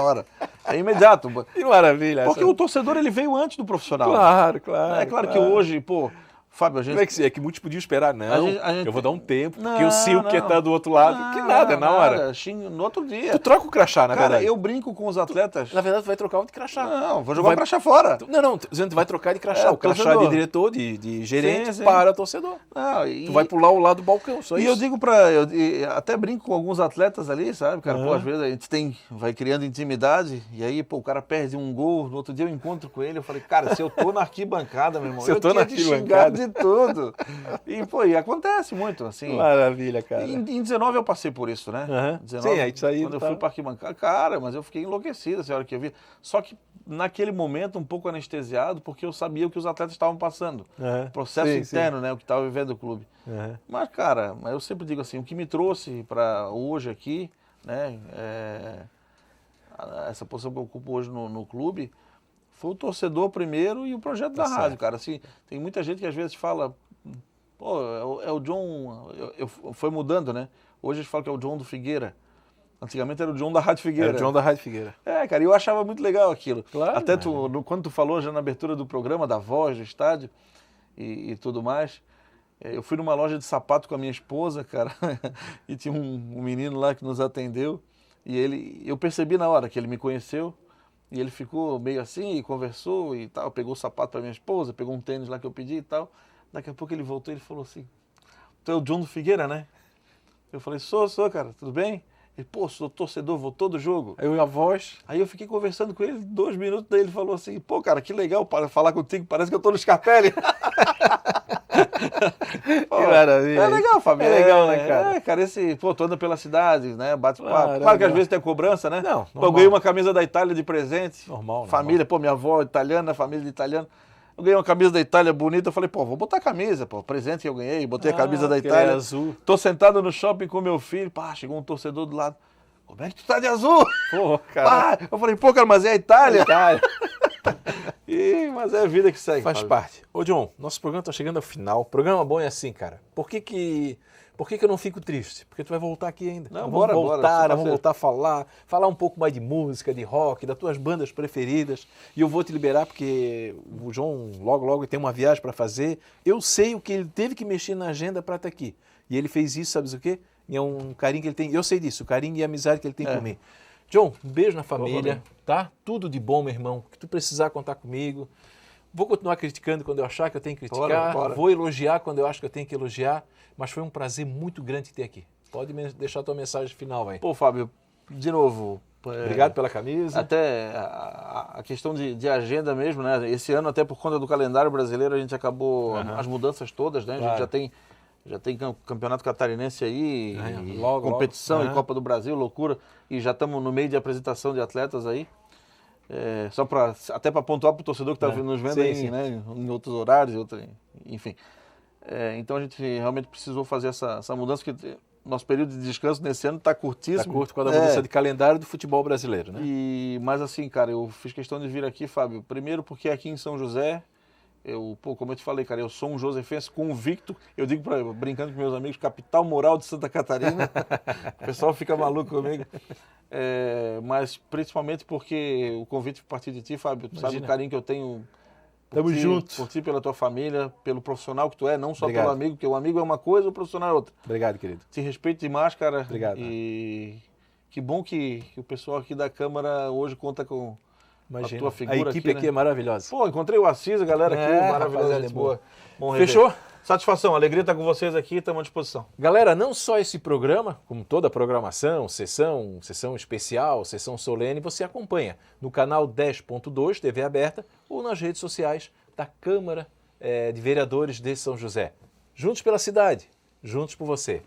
hora. É imediato. Que maravilha. Porque o torcedor, ele veio antes do profissional. Claro. É claro que hoje, Fábio, a gente... Como é que é? Que muitos podiam esperar. Não, eu vou dar um tempo, porque eu sei o que está do outro lado. Que nada, na hora. No outro dia. Tu troca o crachá, na verdade. Cara, eu brinco com os atletas... Na verdade, tu vai trocar o de crachá. Não, vou jogar o crachá fora. Não, tu vai trocar de crachá. O crachá de diretor, de gerente, para torcedor. Tu vai pular o lado do balcão, só isso. E eu digo até brinco com alguns atletas ali, sabe, cara? Às vezes a gente vai criando intimidade, e aí, o cara perde um gol, no outro dia eu encontro com ele, eu falei, cara, se eu tô na arquibancada, meu irmão, eu tinha de xingar de tudo. E acontece muito, assim. Maravilha, cara. Em 19 eu passei por isso, né? 19, aí isso aí. Quando eu fui para arquibancada, cara, mas eu fiquei enlouquecido essa hora que eu vi. Só que naquele momento um pouco anestesiado, porque eu sabia o que os atletas estavam passando. Processo interno, né? O que estava vivendo o clube. Mas, cara, eu sempre digo assim, o que me trouxe para hoje aqui, né? Essa posição que eu ocupo hoje no clube, foi o torcedor primeiro e o projeto da rádio, cara. Assim, tem muita gente que às vezes fala... é o John, foi mudando, né? Hoje a gente fala que é o John do Figueira. Antigamente era o John da Rádio Figueira. Era o John da Rádio Figueira. Cara, eu achava muito legal aquilo. Claro, até quando tu falou já na abertura do programa, da voz do estádio e tudo mais, eu fui numa loja de sapato com a minha esposa, cara, e tinha um menino lá que nos atendeu, e eu percebi na hora que ele me conheceu, e ele ficou meio assim, e conversou e tal, pegou o sapato para minha esposa, pegou um tênis lá que eu pedi e tal. Daqui a pouco ele voltou e ele falou assim, tu é o John do Figueira, né? Eu falei, sou, cara, tudo bem? Ele, sou torcedor, vou todo jogo. Aí a voz... Aí eu fiquei conversando com ele, 2 minutos, daí ele falou assim, cara, que legal para falar contigo, parece que eu tô no Scarpelli. Que maravilha. É legal, Fábio. É legal, né, cara? Cara, tu anda pela cidade, né, bate papo. Claro que às vezes tem cobrança, né? Não, eu ganhei uma camisa da Itália de presente. Normal. Família, minha avó italiana, família de italiano. Eu ganhei uma camisa da Itália bonita, eu falei, pô, vou botar a camisa, pô, presente que eu ganhei, botei a camisa da Itália. Azul. Tô sentado no shopping com meu filho, pá, chegou um torcedor do lado. Como é que tu tá de azul? Pô, cara. Pá, eu falei, pô, cara, mas é a Itália. Itália. Mas é a vida que segue. Faz parte. Ô, John, nosso programa tá chegando ao final. Programa bom é assim, cara. Por que eu não fico triste? Porque tu vai voltar aqui ainda. Não, vamos bora. Vamos voltar a falar um pouco mais de música, de rock, das tuas bandas preferidas. E eu vou te liberar porque o João logo tem uma viagem para fazer. Eu sei o que ele teve que mexer na agenda para estar aqui. E ele fez isso, sabes o quê? E é um carinho que ele tem. Eu sei disso, o carinho e a amizade que ele tem por mim. John, um beijo na família, tá? Tudo de bom, meu irmão. O que tu precisar contar comigo. Vou continuar criticando quando eu achar que eu tenho que criticar. Bora. Vou elogiar quando eu acho que eu tenho que elogiar. Mas foi um prazer muito grande te ter aqui. Pode deixar a tua mensagem final aí. Pô, Fábio, de novo... Obrigado pela camisa. Até a questão de agenda mesmo, né? Esse ano, até por conta do calendário brasileiro, a gente acabou as mudanças todas, né? Claro. A gente já tem campeonato catarinense aí, competição logo. e Copa do Brasil, loucura. E já estamos no meio de apresentação de atletas aí. Só até para pontuar para o torcedor que está nos vendo aí, sim. Né? Em outros horários, enfim. Então a gente realmente precisou fazer essa mudança, porque nosso período de descanso nesse ano está curtíssimo. Está curto com a mudança de calendário do futebol brasileiro, né? Mas assim, cara, eu fiz questão de vir aqui, Fábio, primeiro porque aqui em São José, como eu te falei, cara, eu sou um josefense convicto, eu digo brincando com meus amigos, capital moral de Santa Catarina, o pessoal fica maluco comigo, mas principalmente porque o convite partir de ti, Fábio, tu sabe o carinho que eu tenho Tamo junto. Por ti, pela tua família, pelo profissional que tu é, não só pelo amigo, porque o amigo é uma coisa, o profissional é outra. Obrigado, querido. Te respeito demais, cara. Obrigado. E que bom que o pessoal aqui da Câmara hoje conta com a tua figura. A equipe aqui é maravilhosa. Pô, encontrei o Assis, a galera aqui, maravilhosa, gente boa. Bom Fechou? Satisfação, alegria estar com vocês aqui, estamos à disposição. Galera, não só esse programa, como toda a programação, sessão especial, sessão solene, você acompanha no canal 10.2 TV aberta ou nas redes sociais da Câmara de Vereadores de São José. Juntos pela cidade, juntos por você.